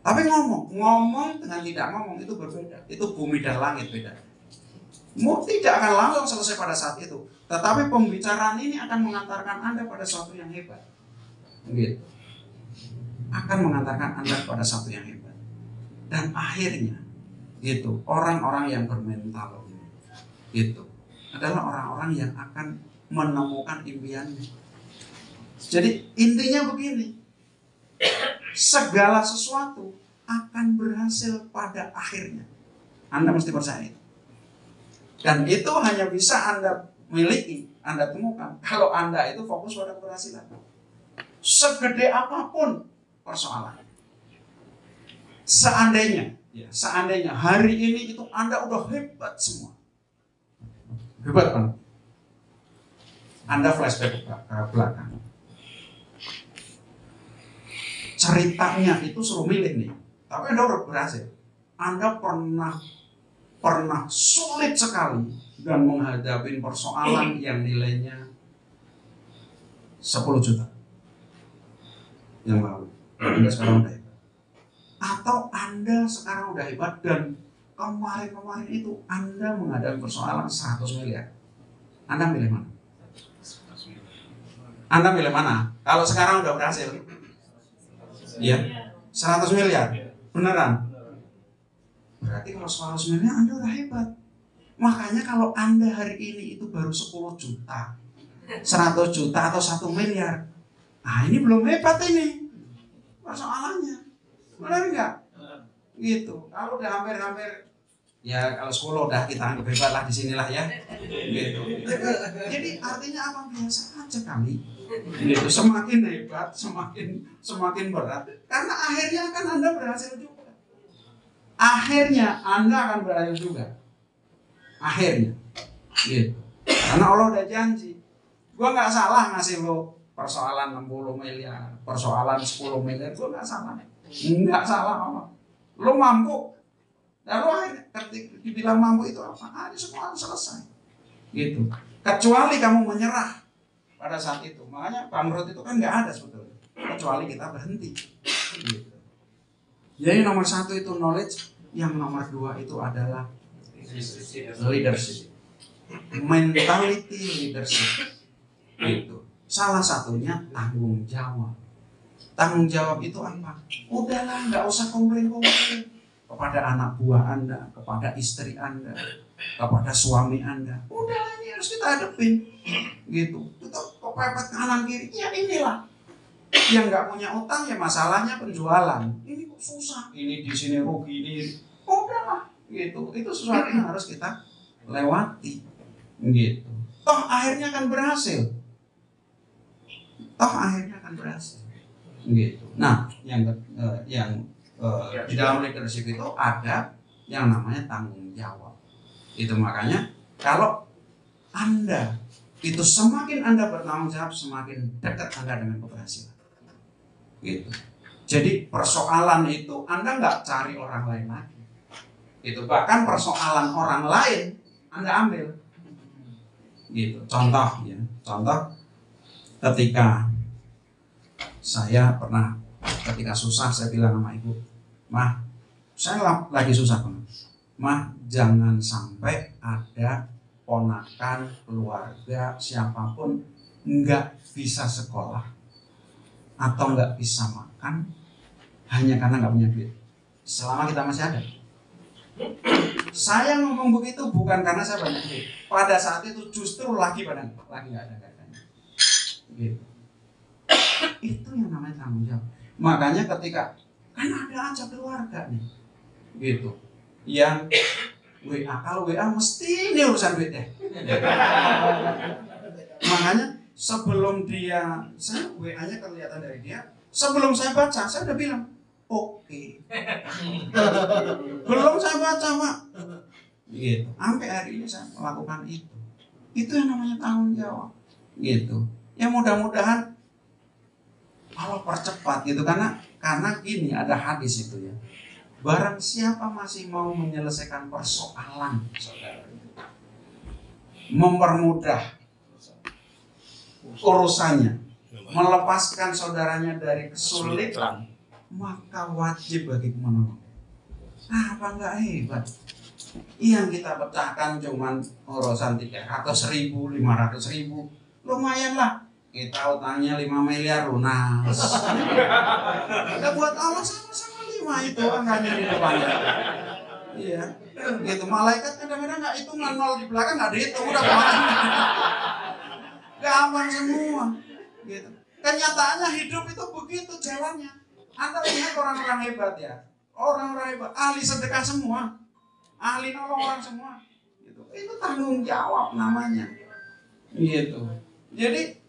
Tapi ngomong dengan tidak ngomong itu berbeda. Itu bumi dan langit beda. Tidak akan langsung selesai pada saat itu. Tetapi pembicaraan ini akan mengantarkan Anda pada sesuatu yang hebat. Gitu. Akan mengantarkan Anda pada sesuatu yang hebat. Dan akhirnya, gitu, orang-orang yang bermental gitu adalah orang-orang yang akan menemukan impiannya. Jadi intinya begini, segala sesuatu akan berhasil pada akhirnya. Anda mesti percaya itu. Dan itu hanya bisa Anda miliki, Anda temukan kalau Anda itu fokus pada keberhasilan. Segede apapun persoalan. Seandainya hari ini itu Anda udah hebat semua. Hebat kan? Anda flashback ke belakang. Ceritanya itu suruh milih nih. Tapi Anda udah berhasil. Anda pernah sulit sekali dan menghadapi persoalan yang nilainya 10 juta yang lalu. Anda sekarang udah hebat. Atau Anda sekarang udah hebat dan kemarin itu Anda menghadapi persoalan 100 miliar. Anda milih mana? Kalau sekarang udah berhasil? Iya, 100 miliar. Beneran? Berarti kalau 100 miliar Anda udah hebat. Makanya kalau Anda hari ini itu baru 10 juta, 100 juta atau 1 miliar. Nah ini belum hebat ini persoalannya. Benar nggak? Gitu. Kalau udah hampir-hampir, ya kalau 10 udah kita anggap hebat lah di sinilah ya. Gitu. Jadi artinya apa? Biasa aja kali. Gitu. Semakin hebat, semakin berat. Karena akhirnya akan Anda berhasil juga. Akhirnya. Gitu. Karena Allah udah janji. Gua nggak salah ngasih lo persoalan 60 miliar, persoalan 10 miliar. Gua nggak salah. Nggak salah Allah. Lo mampu. Dan lo akhirnya ketika dibilang mampu itu apa? Ini semua selesai. gitu. Kecuali kamu menyerah pada saat itu. Makanya bangkrut itu kan nggak ada sebetulnya, kecuali kita berhenti. Gitu. Jadi nomor 1 itu knowledge, yang nomor 2 itu adalah leadership, mentality leadership. Gitu. Salah satunya tanggung jawab. Tanggung jawab itu apa? Udahlah, nggak usah komplain-komplain kepada anak buah Anda, kepada istri Anda, kepada suami Anda. Udahlah, ini harus kita hadapin. Gitu. Itu kepepet kanan kiri. Ya inilah. Yang nggak punya utang ya masalahnya penjualan. Ini kok susah. Ini di sini rugi ini. Udahlah. Gitu. Itu sesuatu yang harus kita lewati. Gitu. Toh akhirnya akan berhasil. Gitu. Nah, yang di dalam leadership itu ada yang namanya tanggung jawab. Itu makanya kalau Anda itu semakin Anda bertanggung jawab, semakin dekat Anda dengan keberhasilan. Gitu. Jadi persoalan itu Anda nggak cari orang lain lagi. Itu bahkan persoalan orang lain Anda ambil. Gitu. Contoh ya, ketika saya pernah ketika susah saya bilang sama ibu, "Mah, saya lagi susah banget. Mah, jangan sampai ada ponakan, keluarga, siapapun nggak bisa sekolah atau nggak bisa makan hanya karena nggak punya duit. Selama kita masih ada." Saya ngomong begitu bukan karena saya banyak duit. Pada saat itu justru lagi nggak ada. Gitu. Itu yang namanya tanggung jawab. Makanya ketika kan ada aja keluarga nih, gitu, yang WA, kalau WA mesti ini urusan duitnya. Makanya sebelum saya WA-nya kelihatan dari dia, sebelum saya baca, saya udah bilang oke. Belum saya baca, Pak. Gitu. Sampai hari ini saya melakukan itu. Itu yang namanya tanggung jawab. Gitu. Ya mudah-mudahan Allah percepat gitu, karena gini ada hadis itu ya. Barang siapa masih mau menyelesaikan persoalan saudaranya, mempermudah urusannya, melepaskan saudaranya dari kesulitan, maka wajib bagi menolong. Apa enggak hebat? Yang kita pecahkan cuman urusan 300.000, 500.000, lumayan lah. Kita utangnya 5 miliar lunas. Kita buat Allah sama-sama 5 itu angkanya di depannya. Iya, gitu. Malaikat kadang-kadang nggak hitungan, 0 di belakang nggak dihitung, udah kemana? Gampang semua. Gitu. Kenyataannya hidup itu begitu jalannya. Anda lihat orang-orang hebat ya, orang-orang hebat, ahli sedekah semua, ahli nolong orang semua. Gitu. Itu tanggung jawab namanya. Gitu. Jadi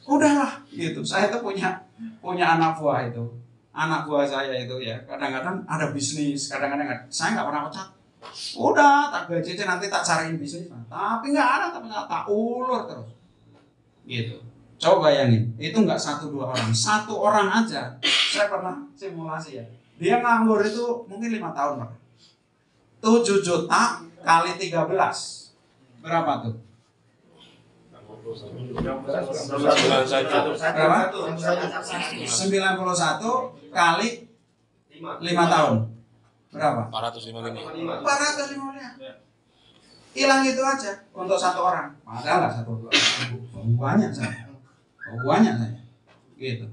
udahlah gitu. Saya tuh punya anak buah itu. Anak buah saya itu ya, kadang-kadang ada bisnis, kadang-kadang saya nggak pernah pecat. Udah, tak gaji aja nanti tak cariin bisnis. Tapi nggak ada, tak ulur terus. Gitu. Coba bayangin, itu nggak 1-2 orang, 1 orang aja. Saya pernah simulasi ya. Dia nganggur itu mungkin 5 tahun, Pak. 7 juta kali 13. Berapa tuh? 91 kali 5 tahun. Berapa? 450. Hilang itu aja untuk 1 orang. Padahal nggak 1-2 orang. Banyak saya. Gitu.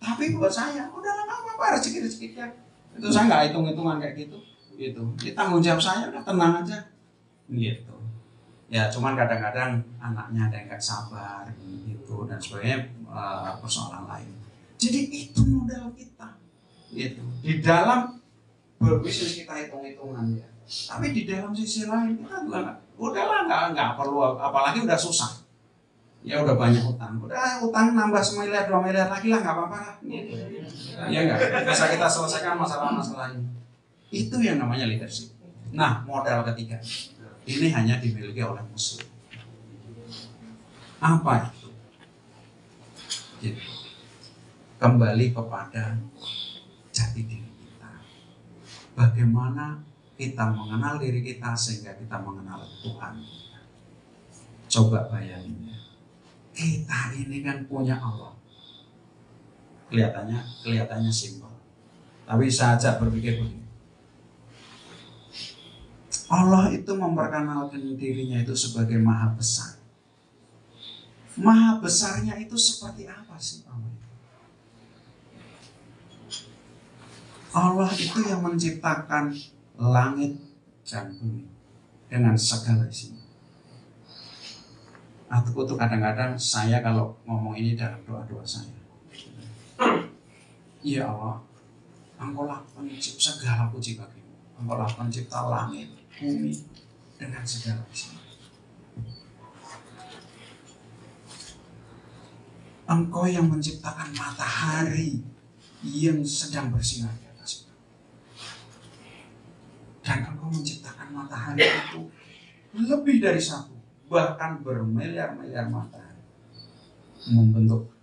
Tapi buat saya, udahlah nggak apa-apa, rezeki-rezekinya. Itu saya nggak hitung-hitungan kayak gitu. Gitu. Ini tanggung jawab saya, udah tenang aja. Gitu. Ya cuman kadang-kadang anaknya ada yang nggak sabar gitu dan sebagainya, persoalan lain. Jadi itu modal kita, gitu. Di dalam berbisnis kita hitung-hitungan ya, tapi di dalam sisi lain kita juga udahlah nggak perlu, apalagi udah susah, ya udah banyak utang, utang nambah 1 miliar 2 miliar lagi lah nggak apa-apa lah, gitu. Ya nggak bisa kita selesaikan masalah-masalah ini. Itu yang namanya leadership. Nah modal ketiga. Ini hanya dimiliki oleh Muslim. Apa itu? Jadi, kembali kepada jati diri kita. Bagaimana kita mengenal diri kita sehingga kita mengenal Tuhan. Coba bayangin ya. Kita ini kan punya Allah. Kelihatannya simpel. Tapi saya ajak berpikir begini. Allah itu memperkenalkan dirinya itu sebagai maha besar. Maha besarnya itu seperti apa sih Allah? Allah itu yang menciptakan langit dan bumi dengan segala isinya. Atau kadang-kadang saya kalau ngomong ini dalam doa-doa saya. Ya Allah, Engkaulah pencipta segala puji bagimu. Engkaulah pencipta langit, bumi dengan segala isinya. Engkau yang menciptakan matahari yang sedang bersinar di atas. Dan Engkau menciptakan matahari itu lebih dari satu, bahkan bermiliar-miliar matahari, membentuk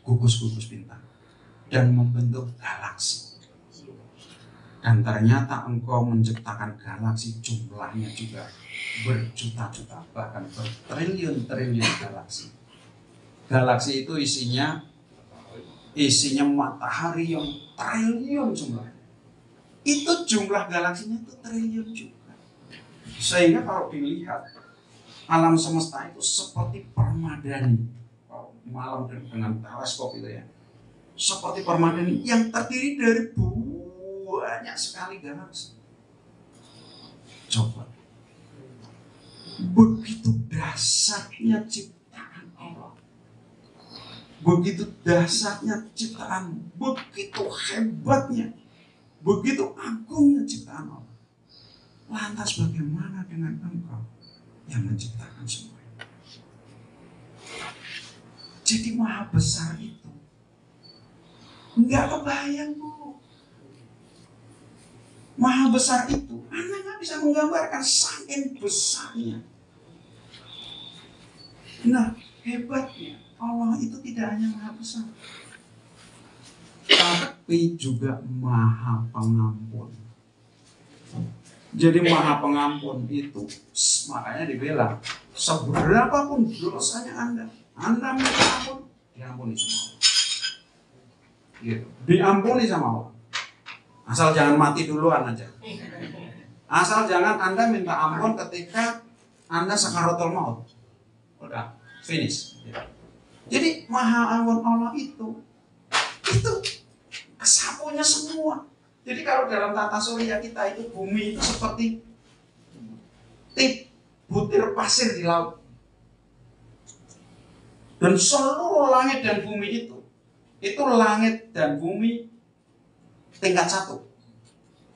gugus-gugus bintang dan membentuk galaksi. Dan ternyata Engkau menciptakan galaksi jumlahnya juga berjuta-juta, bahkan bertriliun-triliun galaksi. Galaksi itu isinya matahari yang triliun jumlahnya. Itu jumlah galaksinya itu triliun juga. Sehingga kalau dilihat alam semesta itu seperti permadani. Kalau malam dengan teleskop itu ya, seperti permadani yang terdiri dari banyak sekali galaksi. Coba, begitu dahsyatnya ciptaan Allah, begitu dahsyatnya ciptaan, begitu hebatnya, begitu agungnya ciptaan Allah. Lantas bagaimana dengan Engkau yang menciptakan semua ini? Jadi maha besar itu nggak kebayang, Bu. Maha besar itu Anda nggak bisa menggambarkan saking besarnya. Nah, hebatnya Allah itu tidak hanya maha besar, tapi juga maha pengampun. Jadi maha pengampun itu makanya dibilang seberapapun dosanya Anda minta ampun, diampuni sama Allah. Gitu. Diampuni sama Allah. Asal jangan mati duluan aja. Asal jangan Anda minta ampun ketika Anda sakaratul maut. Udah, finish. Jadi maha ampun Allah itu kesapunya semua. Jadi kalau dalam tata surya kita itu bumi itu seperti butir pasir di laut. Dan seluruh langit dan bumi itu langit dan bumi tingkat 1.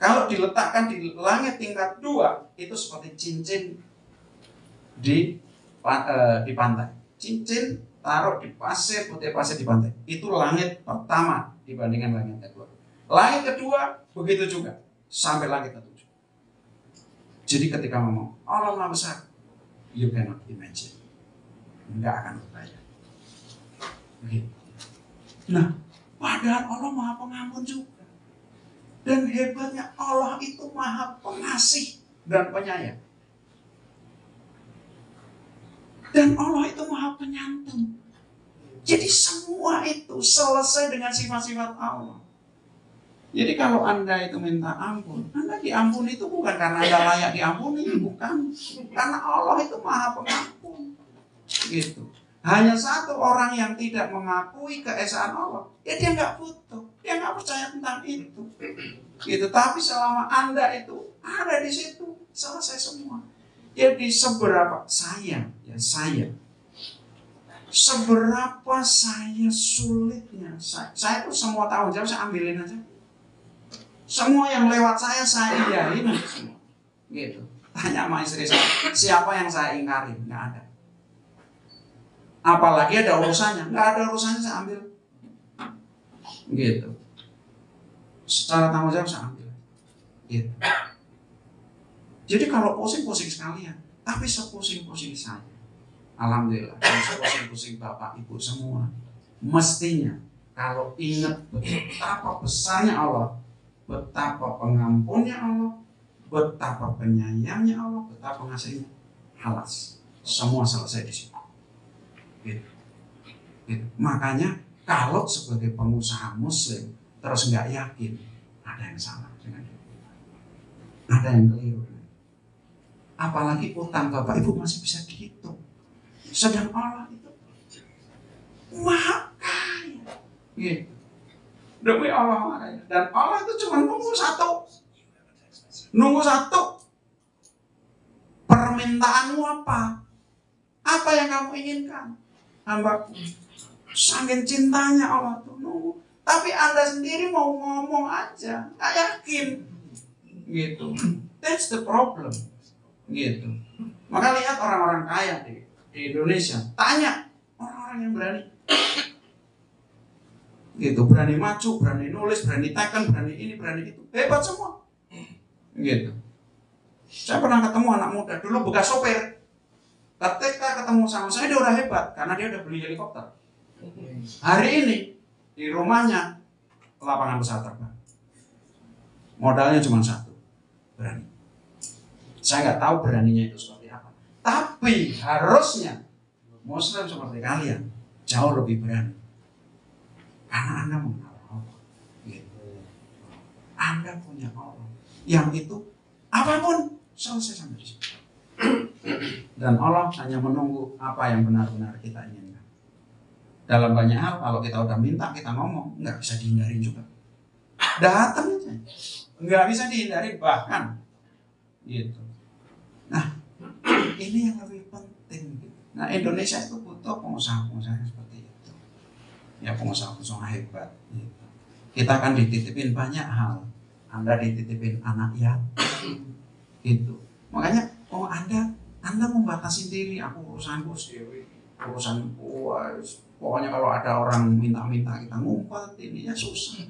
Kalau diletakkan di langit tingkat 2, itu seperti cincin di pantai. Cincin taruh di pasir, putih pasir di pantai. Itu langit pertama dibandingkan langit kedua. Langit kedua begitu juga sampai langit ke-7. Jadi ketika ngomong Allah Maha Besar, you cannot imagine, nggak akan kebayang. Begitu. Nah, padahal Allah Maha Pengampun juga. Dan hebatnya Allah itu Maha Pengasih dan Penyayang. Dan Allah itu Maha Penyantun. Jadi semua itu selesai dengan sifat-sifat Allah. Jadi kalau Anda itu minta ampun, Anda diampuni itu bukan karena Anda layak diampuni, bukan. Karena Allah itu Maha Pengampun. Gitu. Hanya satu orang yang tidak mengakui keesaan Allah, ya dia nggak butuh, dia nggak percaya tentang itu. Gitu. Tapi selama Anda itu ada di situ, selesai semua. Jadi seberapa saya, seberapa saya sulitnya, saya tuh semua tanggung jawab saya ambilin aja. Semua yang lewat saya iyain semua. Gitu. Tanya sama istri saya, siapa yang saya ingkari? Nggak ada. Apalagi ada urusannya, nggak ada urusannya saya ambil. Gitu. Secara tanggung jawab saya ambil. Gitu. Jadi kalau pusing-pusing sekalian, tapi sepusing-pusing saya, alhamdulillah, sepusing-pusing bapak ibu semua, mestinya kalau ingat betapa besarnya Allah, betapa pengampunnya Allah, betapa penyayangnya Allah, betapa pengasihnya, halas. semua selesai di situ. Gitu. Gitu. Makanya kalau sebagai pengusaha Muslim terus nggak yakin, ada yang salah dengan itu, ada yang keliru. Apalagi utang Bapak Ibu masih bisa dihitung, sedang Allah itu maha kaya. Gitu. Demi Allah maha kaya. Dan Allah itu cuma nunggu satu, permintaanmu apa? Apa yang kamu inginkan? Hambaku, saking cintanya Allah tuh nunggu. Tapi Anda sendiri mau ngomong aja, nggak yakin. Gitu. That's the problem. Gitu. Maka lihat orang-orang kaya di Indonesia, tanya orang-orang yang berani. Gitu, berani maju, berani nulis, berani tekan, berani ini, berani itu. Hebat semua. Gitu. Saya pernah ketemu anak muda, dulu bekas sopir. Ketika ketemu sama saya, dia udah hebat, karena dia udah beli helikopter. Hari ini, di rumahnya, lapangan pesawat terbang. Modalnya cuma satu, berani. Saya nggak tahu beraninya itu seperti apa. Tapi harusnya, Muslim seperti kalian, jauh lebih berani. Karena Anda mengenal Allah. Gitu. Anda punya Allah. Yang itu, apapun, selesai sampai di situ. Dan Allah hanya menunggu apa yang benar-benar kita inginkan. Dalam banyak hal, kalau kita udah minta, kita ngomong, nggak bisa dihindarin juga. Datang aja. Nggak bisa dihindarin, bahkan. Gitu. Nah, ini yang lebih penting. Nah, Indonesia itu butuh pengusaha-pengusaha seperti itu. Ya, pengusaha-pengusaha hebat. Gitu. Kita akan dititipin banyak hal. Anda dititipin anak yatim. Gitu. Makanya, Anda membatasi diri. Aku urusanku sendiri. Urusanku, pokoknya kalau ada orang minta-minta kita ngumpet, ini ya susah.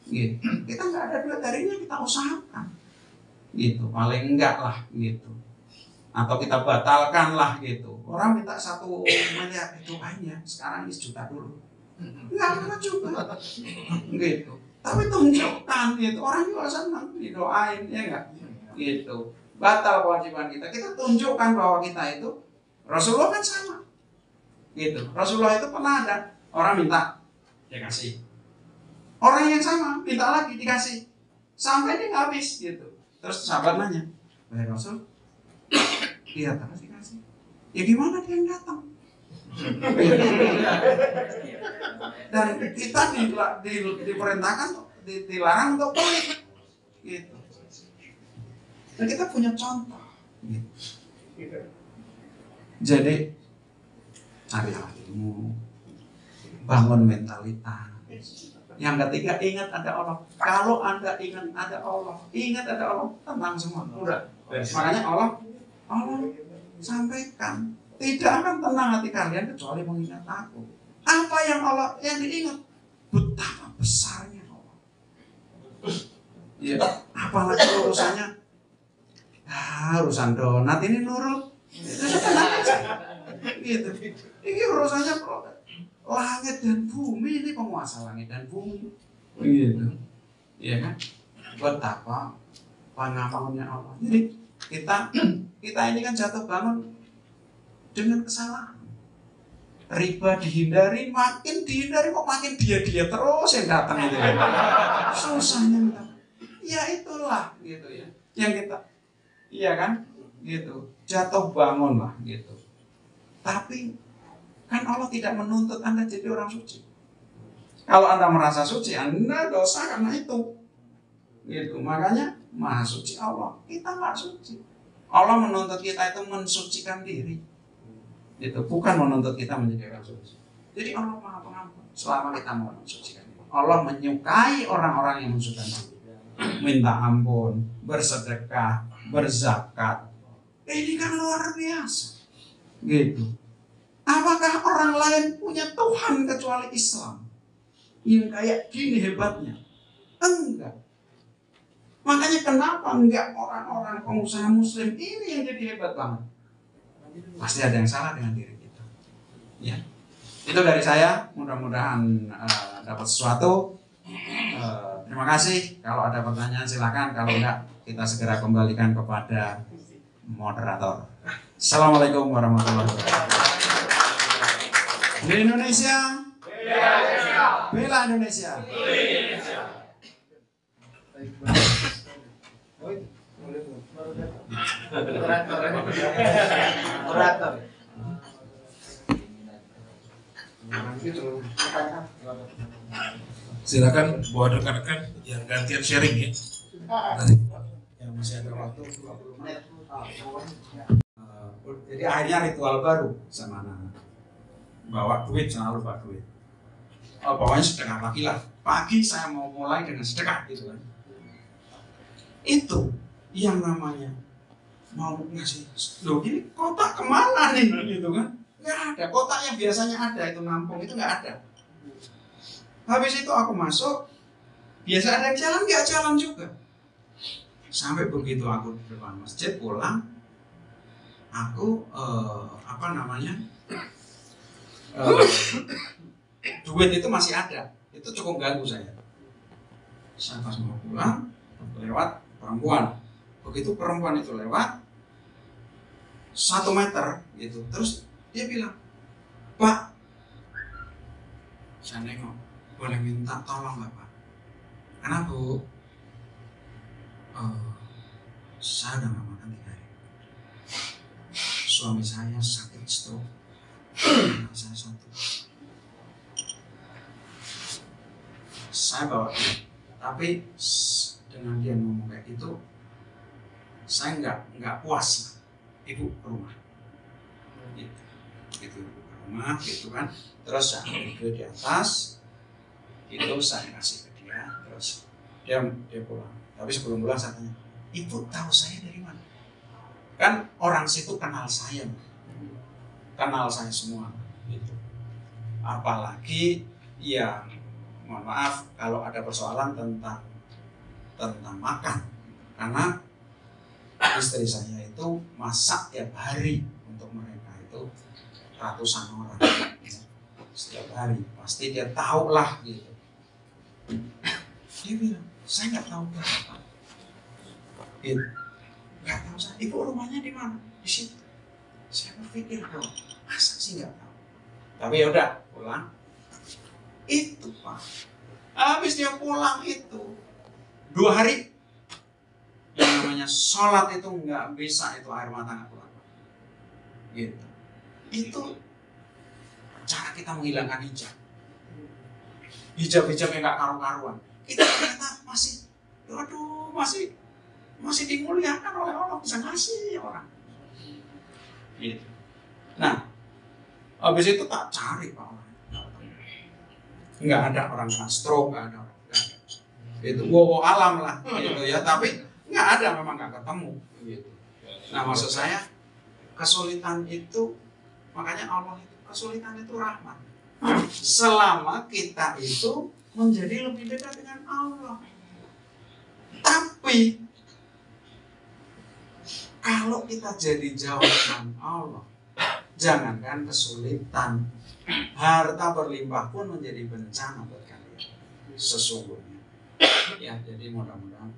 Gitu. Kita nggak ada duit harinya, kita usahakan. Gitu. Paling enggak lah. Gitu. Atau kita batalkan lah gitu. Orang minta 1 miliar doainnya, sekarang 1 juta dulu. Enggak apa juga. Gitu. Tapi tunjukkan gitu. Orang juga senang didoain, ya enggak? Gitu. Batal kewajiban kita. Kita tunjukkan bahwa kita itu Rasulullah kan sama. Gitu. Rasulullah itu pernah ada orang minta, dia kasih. Orang yang sama minta lagi dikasih. Sampai dia habis gitu. Terus sahabat nanya, "Wahai Rasul, dia terus dikasih. Ya gimana dia yang datang?" Dan kita diperintahkan, dilarang untuk pelit. Gitu. Dan kita punya contoh. Gitu. Jadi, carilah ilmu, bangun mentalitas. Yang ketiga, ingat ada Allah. Kalau Anda ingat ada Allah, tenang semua. Udah. Makanya Allah sampaikan, tidak akan tenang hati kalian kecuali mengingat aku. Apa yang Allah yang diingat? Betapa besarnya Allah. Ya, apalagi urusannya, urusan donat ini nurut. Itu tenang aja. Gitu. Ini urusannya langit dan bumi, ini penguasa langit dan bumi. Gitu. Iya kan? Betapa pengamalnya Allah. Jadi kita ini kan jatuh bangun dengan kesalahan. Riba dihindari, makin dihindari kok makin dia terus yang datang itu. Susahnya kita. Ya itulah gitu ya. Yang kita, iya kan? Gitu. Jatuh bangun lah gitu. Tapi kan Allah tidak menuntut Anda jadi orang suci. Kalau Anda merasa suci, Anda dosa karena itu. Gitu. Makanya Maha suci Allah, kita nggak suci. Allah menuntut kita itu mensucikan diri. Gitu. Bukan menuntut kita menjadi orang suci. Jadi Allah Maha Pengampun selama kita mau mensucikan diri. Allah menyukai orang-orang yang mensucikan diri. Minta ampun, bersedekah, berzakat. Ini kan luar biasa. Gitu. Apakah orang lain punya Tuhan kecuali Islam? Yang kayak gini hebatnya? Enggak. Makanya kenapa enggak orang-orang pengusaha Muslim ini yang jadi hebat banget? Pasti ada yang salah dengan diri kita. Ya. Itu dari saya. Mudah-mudahan dapat sesuatu. Terima kasih. Kalau ada pertanyaan silakan. Kalau enggak, kita segera kembalikan kepada moderator. Assalamualaikum warahmatullahi wabarakatuh. Di Indonesia, bela Indonesia. Silakan buat rekan-rekan yang gantian sharing ya. Yang masih ada waktu 20 menit. Jadi akhirnya ritual baru sama anak-anak. Bawa duit, jangan lupa duit. Pokoknya sedekah pagi lah. Pagi saya mau mulai dengan sedekah gitu kan. Itu yang namanya mau ngasih. Loh ini kotak kemana nih gitu kan? Nggak ada. Kotak yang biasanya ada itu nampung itu nggak ada. Habis itu aku masuk, biasa ada yang jalan, nggak jalan juga. Sampai begitu aku di depan masjid pulang, aku duit itu masih ada, itu cukup ganggu saya. Saya pas mau pulang, lewat perempuan. Begitu perempuan itu lewat 1 meter gitu, terus dia bilang, "Pak," saya nengok, "boleh minta tolong nggak Pak?" "Kenapa Bu?" "Saya udah nggak makan 3 hari. Suami saya sakit stroke, anak saya 1. Saya bawa dia, tapi dengan dia ngomong kayak gitu, saya nggak puas. Ibu ke rumah, gitu ke rumah, gitu kan. Terus saya ambil duit di atas, itu saya kasih ke dia, terus dia pulang. Tapi sebelum pulang saya tanya, "Ibu tahu saya dari mana?" Kan orang situ kenal saya semua, gitu. Apalagi yang mohon maaf kalau ada persoalan tentang makan, karena istri saya itu masak tiap hari untuk mereka itu ratusan orang setiap hari, pasti dia tahu lah gitu. Dia bilang, "Saya nggak tahu berapa." Gitu. "Nggak tahu saya." "Ibu rumahnya di mana?" "Di situ." Saya berpikir, masa sih nggak tahu. Tapi ya udah pulang. Itu Pak. Habis dia pulang itu 2 hari yang namanya sholat itu nggak bisa, itu air mata nggak keluar. Gitu. Itu cara kita menghilangkan hijab. Hijab-hijab yang nggak karu-karuan. Kita ternyata masih dimuliakan oleh Allah, bisa ngasih orang. Gitu. Nah, habis itu tak cari Pak orang. Nggak ada orang kena stroke, nggak ada orang. Itu wow alam lah, gitu ya. Tapi nggak ada, memang nggak ketemu. Gitu. Nah, maksud saya kesulitan itu, makanya Allah itu kesulitan itu rahmat. Selama kita itu menjadi lebih dekat dengan Allah. Tapi kalau kita jadi jauh dengan Allah, jangankan kesulitan, harta berlimpah pun menjadi bencana buat kalian. Sesungguhnya. Ya, jadi mudah-mudahan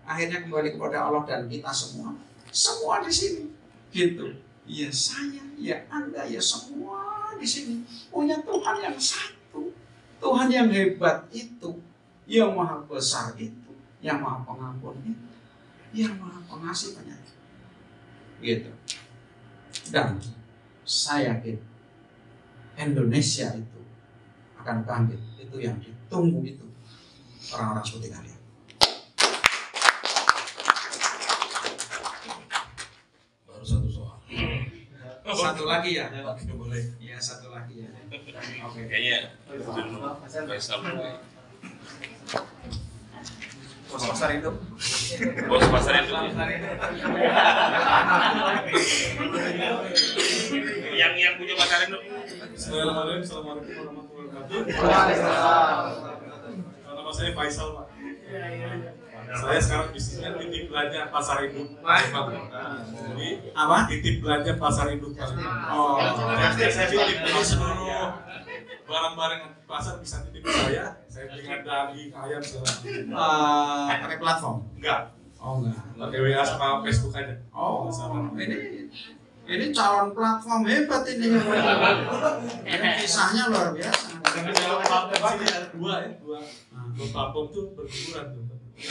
akhirnya kembali kepada Allah dan kita semua di sini, gitu. Ya saya, ya Anda, ya semua di sini punya Tuhan yang satu, Tuhan yang hebat itu, yang maha besar itu, yang maha pengampun itu, yang maha pengasih penyayang, gitu. Dan saya yakin Indonesia itu akan bangkit, itu yang ditunggu itu orang-orang seperti kalian. Baru 1 soal. Satu lagi ya? Boleh. Iya, satu lagi ya. Oke. Kayaknya Faisal. Bos pasar itu. Bos pasar itu. Yang punya pasar itu. Assalamualaikum warahmatullahi wabarakatuh. Nama saya Faisal, Pak. Saya sekarang bisnisnya titip belanja pasar induk. Jadi Apa? titip belanja pasar induk. Oh, Jadi saya titip di seluruh barang-barang di pasar bisa titip saya. Saya belikan daging, ayam, segala. pakai platform? Enggak, Oh enggak. pakai WA sama Facebook aja. Oh, ini Ini calon platform hebat ini. Kisahnya luar biasa. Kalau platform sini ada dua ya, dua platform tuh berguguran tuh.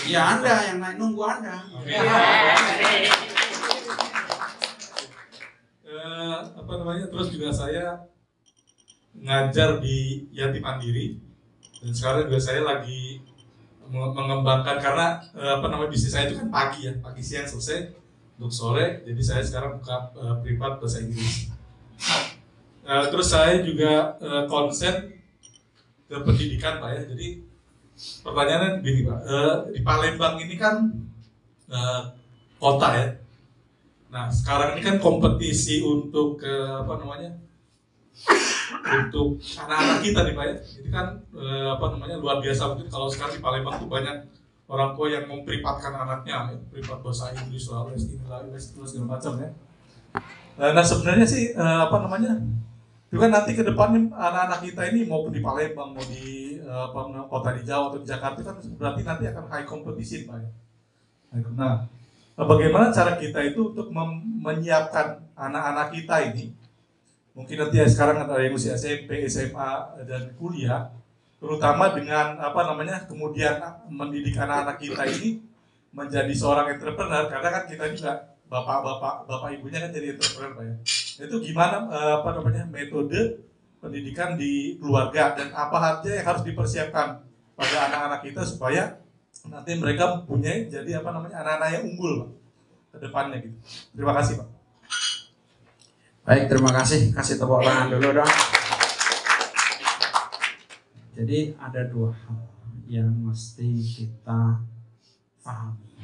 Ya Anda yang naik nunggu Anda. Apa namanya? Terus juga saya ngajar di Yatim Mandiri dan sekarang juga saya lagi mengembangkan karena apa namanya bisnis saya itu kan pagi ya, pagi siang selesai untuk sore, jadi saya sekarang buka privat bahasa Inggris. Terus saya juga konsen ke pendidikan Pak ya. Jadi pertanyaannya begini Pak, di Palembang ini kan kota ya. Nah sekarang ini kan kompetisi untuk apa namanya, untuk anak-anak kita nih Pak ya. Jadi kan apa namanya luar biasa, mungkin kalau sekarang di Palembang tuh banyak orang tua yang memprivatkan anaknya, ya, privat bahasa Inggris, les segala macam ya. Nah sebenarnya sih apa namanya, itu kan nanti ke depannya anak-anak kita ini mau di Palembang, mau di kota di Jawa atau di Jakarta kan berarti nanti akan high competition Pak ya. Nah bagaimana cara kita itu untuk menyiapkan anak-anak kita ini, mungkin nanti ya sekarang ada yang usia SMP, SMA dan kuliah, terutama dengan apa namanya kemudian mendidik anak-anak kita ini menjadi seorang entrepreneur, karena kan kita juga bapak ibunya kan jadi entrepreneur Pak ya. Itu gimana apa namanya metode pendidikan di keluarga dan apa saja yang harus dipersiapkan pada anak-anak kita supaya nanti mereka mempunyai jadi apa namanya anak-anak yang unggul Pak ke depannya gitu. Terima kasih Pak. Baik, terima kasih. Kasih tepuk tangan dulu dong. Jadi ada dua hal yang mesti kita pahami,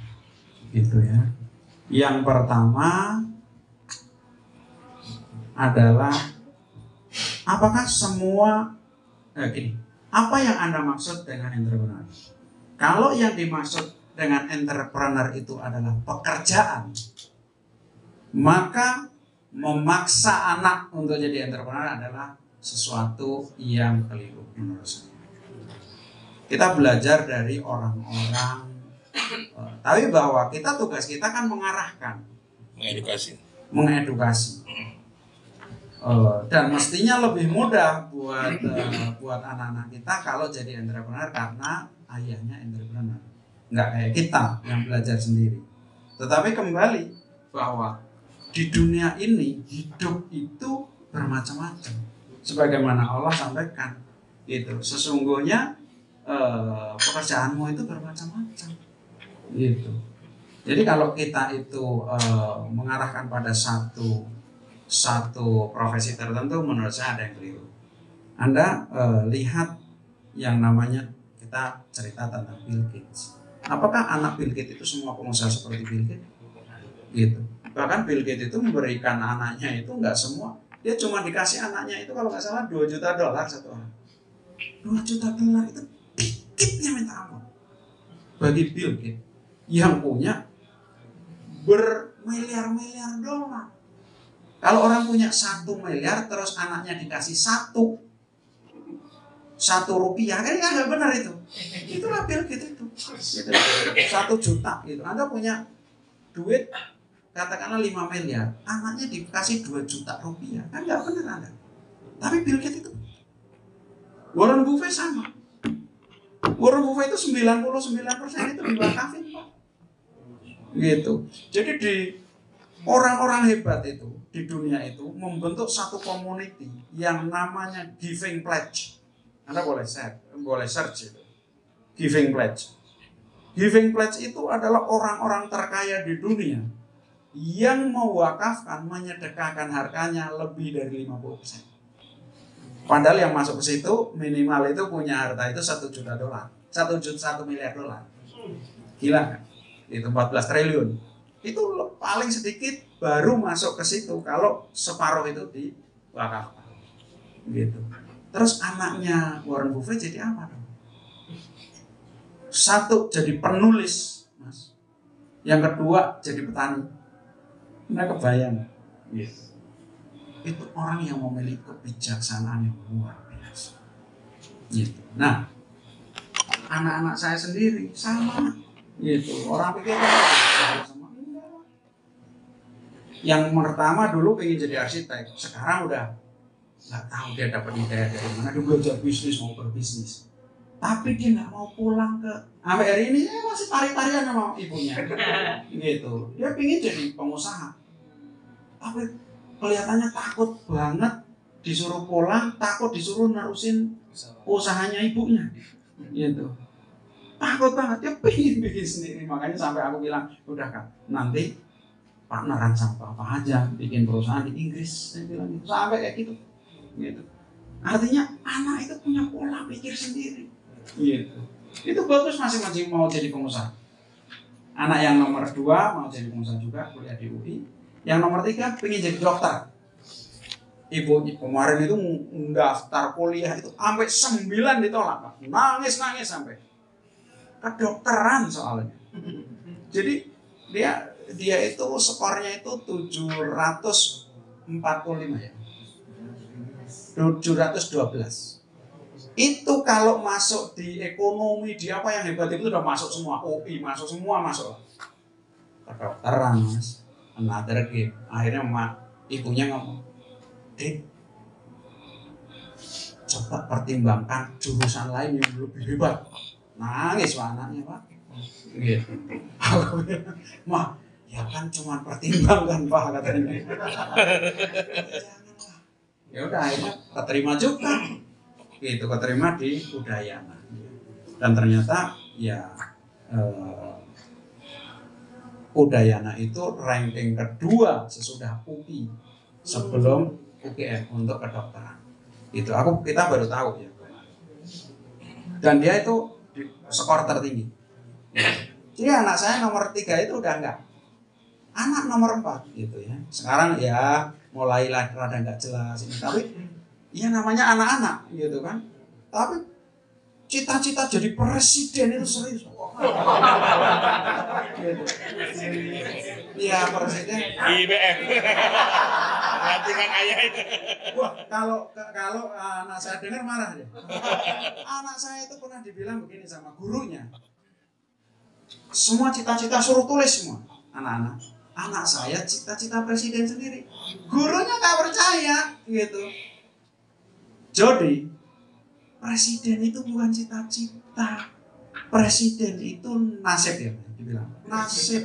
gitu ya. Yang pertama adalah apakah semua gini, apa yang Anda maksud dengan entrepreneur? Kalau yang dimaksud dengan entrepreneur itu adalah pekerjaan, maka memaksa anak untuk jadi entrepreneur adalah sesuatu yang keliru menurut saya. Kita belajar dari orang-orang, tapi bahwa tugas kita kan mengarahkan, mengedukasi. Dan mestinya lebih mudah buat anak-anak kita kalau jadi entrepreneur karena ayahnya entrepreneur, nggak kayak kita yang belajar sendiri. Tetapi kembali bahwa di dunia ini hidup itu bermacam-macam, sebagaimana Allah sampaikan itu sesungguhnya pekerjaanmu itu bermacam-macam gitu. Jadi kalau kita itu mengarahkan pada satu profesi tertentu, menurut saya ada yang keliru. Anda lihat yang namanya, kita cerita tentang Bill Gates. Apakah anak Bill Gates itu semua pengusaha seperti Bill Gates? Gitu. Bahkan Bill Gates itu memberikan anaknya itu nggak semua. Dia cuma dikasih anaknya itu kalau nggak salah $2 juta satu orang. $2 juta itu dikitnya minta ampun. Bagi Bill Gates yang punya bermiliar-miliar dolar. Kalau orang punya 1 miliar terus anaknya dikasih satu rupiah, kan nggak benar itu. Itulah Bill Gates itu. Gitu. 1 juta gitu. Anda punya duit katakanlah 5 miliar, anaknya dikasih 2 juta rupiah, kan nggak benar Anda. Tapi Bill Gates itu, Warren Buffett sama. Warren Buffett itu 99% itu diwakafin Pak. Gitu. Jadi di orang-orang hebat itu di dunia itu membentuk satu community yang namanya Giving Pledge. Anda boleh search itu. Giving Pledge. Giving Pledge itu adalah orang-orang terkaya di dunia yang mewakafkan, menyedekahkan hartanya lebih dari 50%. Padahal yang masuk ke situ minimal itu punya harta itu $1 juta, 1 miliar dolar. Gila kan? Itu 14 triliun. Itu paling sedikit baru masuk ke situ kalau separuh itu diwakafkan. Gitu. Terus anaknya Warren Buffett jadi apa dong? 1 jadi penulis, Mas. Yang kedua jadi petani. Nah, kebayang. Yes. Itu orang yang memiliki kebijaksanaan yang luar biasa. Gitu. Nah, anak-anak saya sendiri sama. Gitu. Orang pikir sama. Yang pertama dulu pengen jadi arsitek, sekarang udah nggak tahu dia dapat ide dari mana. Dia belajar bisnis, mau berbisnis, tapi dia nggak mau pulang ke sampai hari ini masih tarik-tarian sama ibunya gitu. Dia pengen jadi pengusaha, tapi kelihatannya takut banget disuruh pulang, takut disuruh nerusin usahanya ibunya gitu. Takut banget, dia pengen bikin sendiri. Makanya sampai aku bilang, udah Kak, nanti partneran sama Papa aja bikin perusahaan di Inggris. Saya bilang gitu, sampai kayak gitu. Artinya anak itu punya pola pikir sendiri gitu. Itu bagus, masing-masing mau jadi pengusaha. Anak yang nomor 2 mau jadi pengusaha juga, kuliah di UI. Yang nomor 3 pengen jadi dokter. Ibu kemarin itu daftar kuliah itu sampai 9 ditolak, Pak. Nangis sampai kedokteran soalnya. Jadi dia itu skornya itu 745 ya. 712. Itu kalau masuk di ekonomi, di apa yang hebat itu udah masuk semua. UI masuk semua, masuk. Kedokteran, Mas. Another game. Akhirnya ibunya ngomong, "Dik, coba pertimbangkan jurusan lain yang lebih hebat." Nangis anaknya, Pak. Gitu. Aku bilang, "Mah, ya kan cuma pertimbangkan, Pak," katanya. Janganlah. Ya udah, akhirnya keterima juga. Gitu, keterima di Udayana. Dan ternyata ya Udayana itu ranking kedua sesudah UI sebelum UGM untuk kedokteran. Itu kita baru tahu ya. Dan dia itu skor tertinggi. Jadi anak saya nomor 3 itu udah enggak. Anak nomor 4 gitu ya. Sekarang ya mulai rada enggak jelas ini, tapi ya namanya anak-anak gitu kan. Tapi cita-cita jadi presiden itu serius. Gitu. Iya, presiden IBM. Perhatikan ayah itu. Wah, kalau anak saya dengar marah deh. Anak saya itu pernah dibilang begini sama gurunya. Semua cita-cita suruh tulis semua anak-anak. Anak saya cita-cita presiden sendiri. Gurunya nggak percaya gitu. Jadi presiden itu bukan cita-cita. Presiden itu nasib ya, dibilang. Nasib.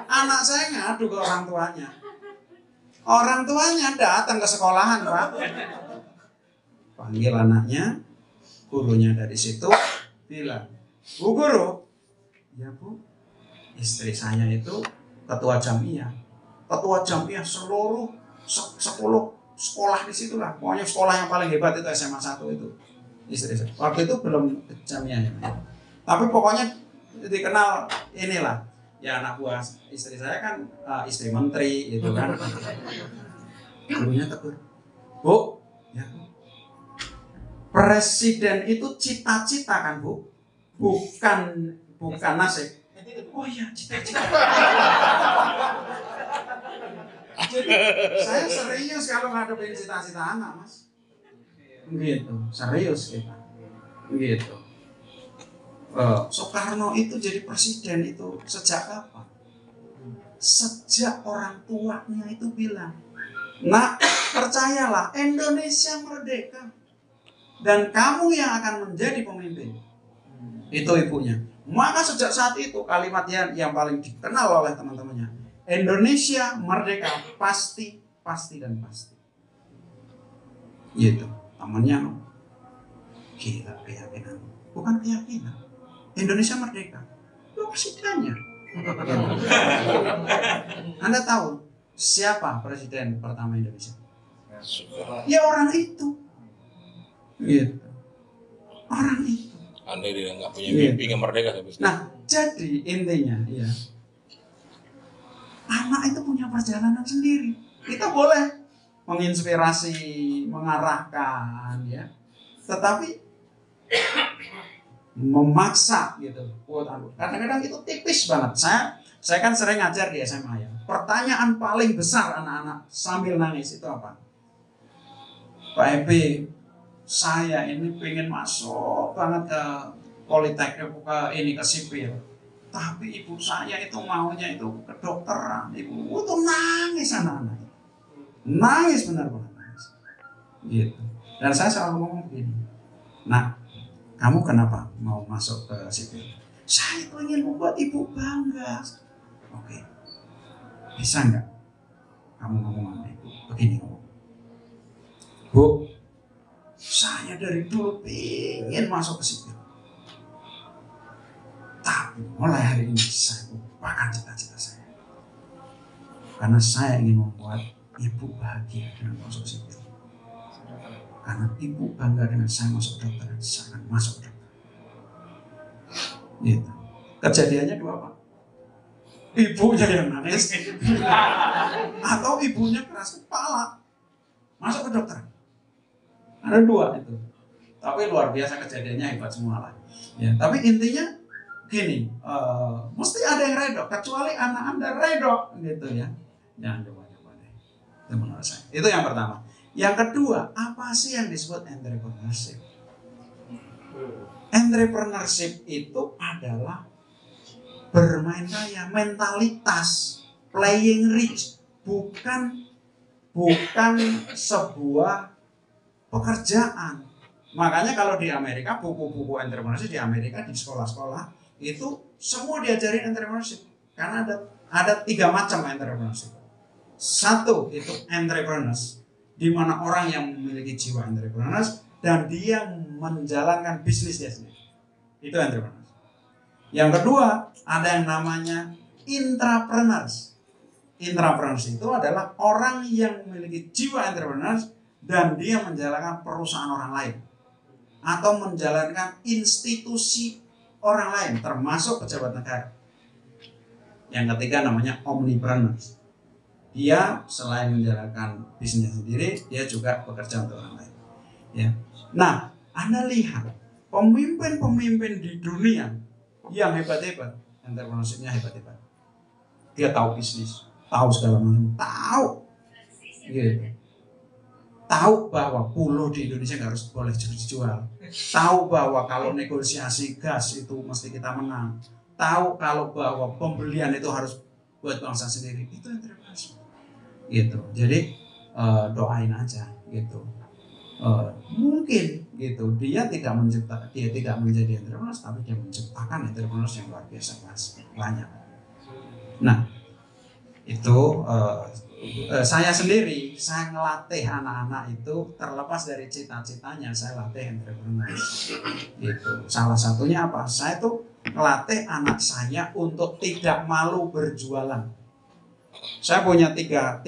Anak saya ngadu ke orang tuanya. Orang tuanya datang ke sekolahan, Pak. Panggil anaknya, gurunya dari situ bilang, "Bu Guru, ya Bu, istri saya itu ketua jamiah. Ketua jamiah seluruh 10 sekolah di situ lah. Pokoknya sekolah yang paling hebat itu SMA 1 itu. Istri saya. Waktu itu belum jamiahnya. Tapi pokoknya dikenal inilah. Ya anak buah istri saya kan istri menteri gitu kan." Gurunya tegur, "Bu, ya, presiden itu cita-cita kan Bu? Bukan nasib." "Oh iya, cita-cita." Jadi saya serius kalau ngadepin cita-cita anak, Mas. Gitu, serius kita. Gitu. Soekarno itu jadi presiden itu sejak kapan? Sejak orang tuanya itu bilang, "Nak, percayalah, Indonesia merdeka dan kamu yang akan menjadi pemimpin." Itu ibunya. Maka sejak saat itu kalimat yang paling dikenal oleh teman-temannya, Indonesia merdeka pasti dan pasti. Gitu. Temannya gila keyakinan. Bukan keyakinan. Indonesia merdeka. Itu presidennya. Anda tahu siapa presiden pertama Indonesia? Ya orang itu. Gitu. Orang itu. Andai dia nggak punya mimpi, nggak merdeka habis. Nah, jadi intinya ya, anak itu punya perjalanan sendiri. Kita boleh menginspirasi, mengarahkan, ya, tetapi memaksa gitu. Kadang-kadang itu tipis banget. Saya kan sering ngajar di SMA ya. Pertanyaan paling besar anak-anak sambil nangis itu apa? "Pak Ebi, saya ini pengen masuk banget ke politeknik, ke sipil. Tapi ibu saya itu maunya itu kedokteran. Ibu itu nangis anak-anak. Nangis benar-benar nangis. Gitu. Dan saya selalu ngomong begini. Nah, kamu kenapa mau masuk ke sipil? Saya ingin membuat ibu bangga. Oke. Bisa nggak kamu ngomong sama ibu? Begini ngomong. Bu, saya dari dulu ingin masuk ke sipil. Tapi mulai hari ini saya lupakan cita-cita saya. Karena saya ingin membuat ibu bahagia dengan masuk sipil. Karena ibu bangga dengan saya masuk kedokteran, saya akan masuk kedokteran. Gitu. Kejadiannya dua Pak. Ibunya yang nangis atau ibunya keras kepala masuk kedokteran. Ada dua itu. Tapi luar biasa kejadiannya, hebat semua lah. Ya, tapi intinya gini, mesti ada yang redo, kecuali anak Anda redo gitu ya. Jangan coba-coba deh. Itu menurut saya. Itu yang pertama. Yang kedua, apa sih yang disebut entrepreneurship? Entrepreneurship itu adalah bermain kaya, mentalitas, playing rich, bukan sebuah pekerjaan. Makanya kalau di Amerika, buku-buku entrepreneurship di Amerika di sekolah-sekolah itu semua diajarin entrepreneurship. Karena ada 3 macam entrepreneurship. Satu itu entrepreneurs, di mana orang yang memiliki jiwa entrepreneurs dan dia menjalankan bisnis dia sendiri. Itu entrepreneurs. Yang kedua, ada yang namanya intrapreneurs. Intrapreneurs itu adalah orang yang memiliki jiwa entrepreneurs dan dia menjalankan perusahaan orang lain atau menjalankan institusi orang lain, termasuk pejabat negara. Yang ketiga namanya omnipreneurs. Dia selain menjalankan bisnisnya sendiri, dia juga bekerja untuk orang lain. Ya. Nah, Anda lihat pemimpin-pemimpin di dunia yang hebat-hebat, entrepreneurship-nya hebat-hebat. Dia tahu bisnis, tahu segala macam, tahu. Gitu. Tahu bahwa pulau di Indonesia nggak harus boleh dijual. Tahu bahwa kalau negosiasi gas itu mesti kita menang. Tahu kalau bahwa pembelian itu harus buat bangsa sendiri. Itu entrepreneurship. Gitu. Jadi doain aja gitu. Mungkin gitu dia tidak menjadi entrepreneur, tapi dia menciptakan entrepreneur yang luar biasa banyak. Nah, itu saya sendiri, saya ngelatih anak-anak itu terlepas dari cita-citanya, saya latih entrepreneur. Gitu. Salah satunya apa? Saya tuh ngelatih anak saya untuk tidak malu berjualan. Saya punya tiga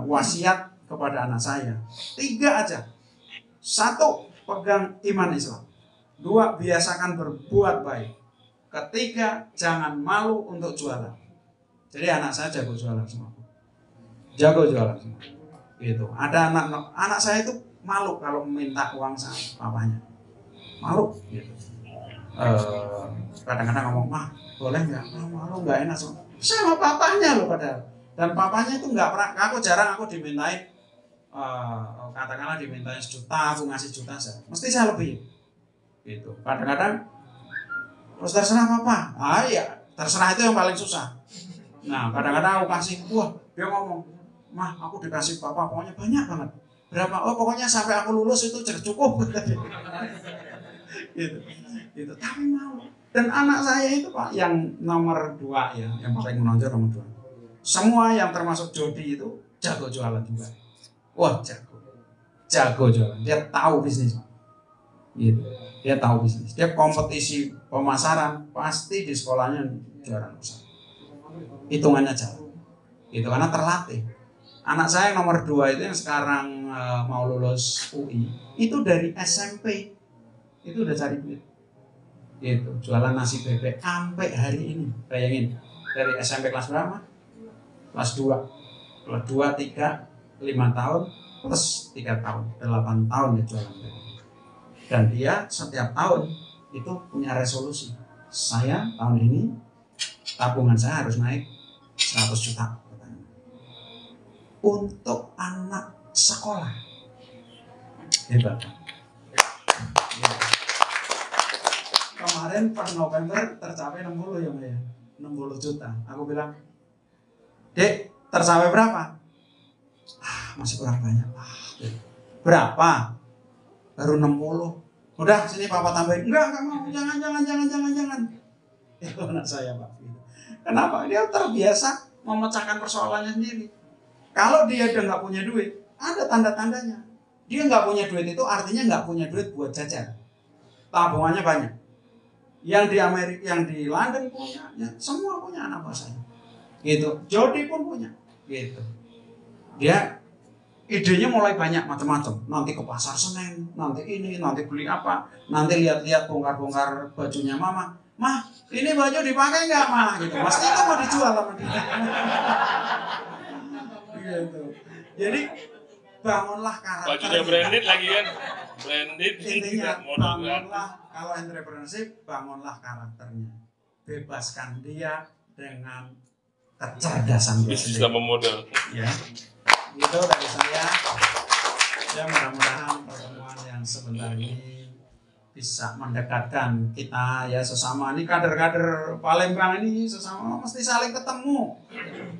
wasiat kepada anak saya. 3 aja. 1, pegang iman Islam. 2, biasakan berbuat baik. 3, jangan malu untuk jualan. Jadi anak saya jago jualan semua. Jago jualan semua. Gitu. Ada anak saya itu malu kalau meminta uang sama papanya. Malu gitu. Kadang-kadang ngomong, "Mah, boleh nggak?" Malu, nggak enak sama papanya loh padahal. Dan papanya itu nggak pernah, aku dimintain katakanlah dimintain 1 juta, aku ngasih 1 juta saya. Mesti saya lebih. Gitu. Kadang-kadang terus terserah papa. Ya, terserah itu yang paling susah. Nah, kadang-kadang aku kasih, wah, dia ngomong, "Mah, aku dikasih papa pokoknya banyak banget." Berapa? Oh, pokoknya sampai aku lulus itu cukup. Gitu. Gitu. Tapi mau. Dan anak saya itu Pak yang nomor 2 ya, yang paling menonjol nomor 2. Semua yang termasuk Jody itu jago jualan juga. Wah, jago jualan. Dia tahu bisnis. Gitu. Dia tahu bisnis. Dia kompetisi pemasaran pasti di sekolahnya juara besar. Hitungannya jalan. Itu karena terlatih. Anak saya yang nomor 2 itu yang sekarang mau lulus UI, itu dari SMP itu udah cari duit. Gitu, jualan nasi bebek sampai hari ini. Bayangin, dari SMP kelas berapa? Kelas 2. Kelas 2, 3, 5 tahun plus 3 tahun, 8 tahun dia jualan bebek. Dan dia setiap tahun itu punya resolusi. Saya tahun ini tabungan saya harus naik 100 juta untuk anak sekolah. Hebat. Ya. Kemarin per November tercapai 60 ya Mbak ya. 60 juta. Aku bilang, Dek, tersampai berapa? Masih kurang banyak. Berapa? Baru 60. Udah, sini papa tambahin. Enggak mau. Jangan. Itu anak saya, Pak. Kenapa? Dia terbiasa memecahkan persoalannya sendiri. Kalau dia udah nggak punya duit, ada tanda-tandanya. Dia nggak punya duit itu artinya nggak punya duit buat jajan. Tabungannya banyak. Yang di Amerika, yang di London punya, ya, semua punya anak buah saya. Gitu. Jody pun punya. Gitu. Dia idenya mulai banyak macam-macam. Nanti ke pasar Senen, nanti ini, nanti beli apa, nanti lihat-lihat bongkar-bongkar bajunya mama. Mah, ini baju dipakai nggak, Mah? Gitu. Pasti itu mau dijual sama dia. Gitu. Jadi bangunlah karakter. Bajunya branded lagi kan? Branded. Intinya bangunlah, kalau entrepreneurship bangunlah karakternya. Bebaskan dia dengan kecerdasan dia Bisnis sendiri. sama modal. Ya, gitu dari saya. Ya mudah-mudahan pertemuan yang sebentar ini bisa mendekatkan kita ya sesama ini kader-kader Palembang ini sesama mesti saling ketemu,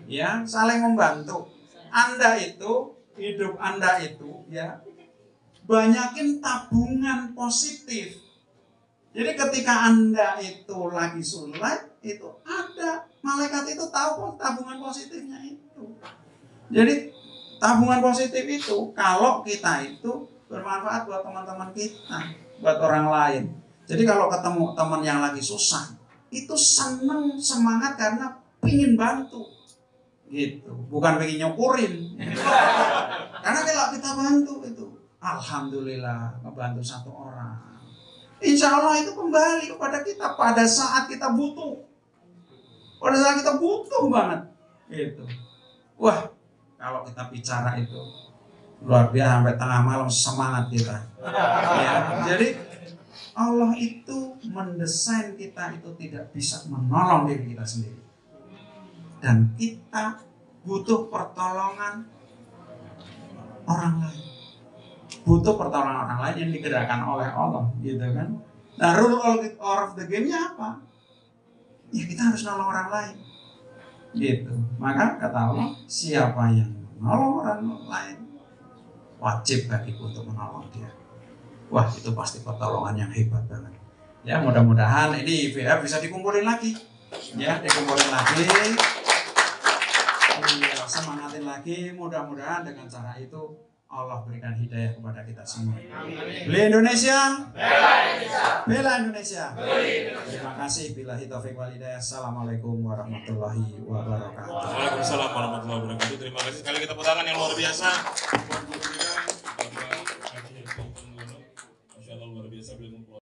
ya saling membantu. Anda itu hidup Anda itu ya banyakin tabungan positif. Jadi ketika Anda itu lagi sulit itu ada malaikat itu tahu kok tabungan positifnya itu. Jadi tabungan positif itu kalau kita itu bermanfaat buat teman-teman kita, buat orang lain. Jadi kalau ketemu teman yang lagi susah, itu seneng, semangat karena pingin bantu. Gitu, bukan pengen nyukurin. Karena kalau kita bantu itu, alhamdulillah ngebantu satu orang. Insya Allah itu kembali kepada kita pada saat kita butuh. Pada saat kita butuh banget. Gitu. Wah, kalau kita bicara itu luar biasa sampai tengah malam semangat kita. Ya, jadi Allah itu mendesain kita itu tidak bisa menolong diri kita sendiri. Dan kita butuh pertolongan orang lain. Butuh pertolongan orang lain yang digerakkan oleh Allah, gitu kan? Nah, rule of the game-nya apa? Ya kita harus nolong orang lain. Gitu. Maka kata Allah, siapa yang menolong orang lain wajib bagiku untuk menolong dia. Wah, itu pasti pertolongan yang hebat banget. Ya, mudah-mudahan ini IVF bisa dikumpulin lagi. Ya, dikumpulin lagi. Ya, semangatin lagi. Mudah-mudahan dengan cara itu Allah berikan hidayah kepada kita semua. Beli Indonesia. Bela Indonesia. Terima kasih. Billahi taufiq wal hidayah. Assalamualaikum warahmatullahi wabarakatuh. Waalaikumsalam warahmatullahi wabarakatuh. Terima kasih sekali, kita tangan yang luar biasa.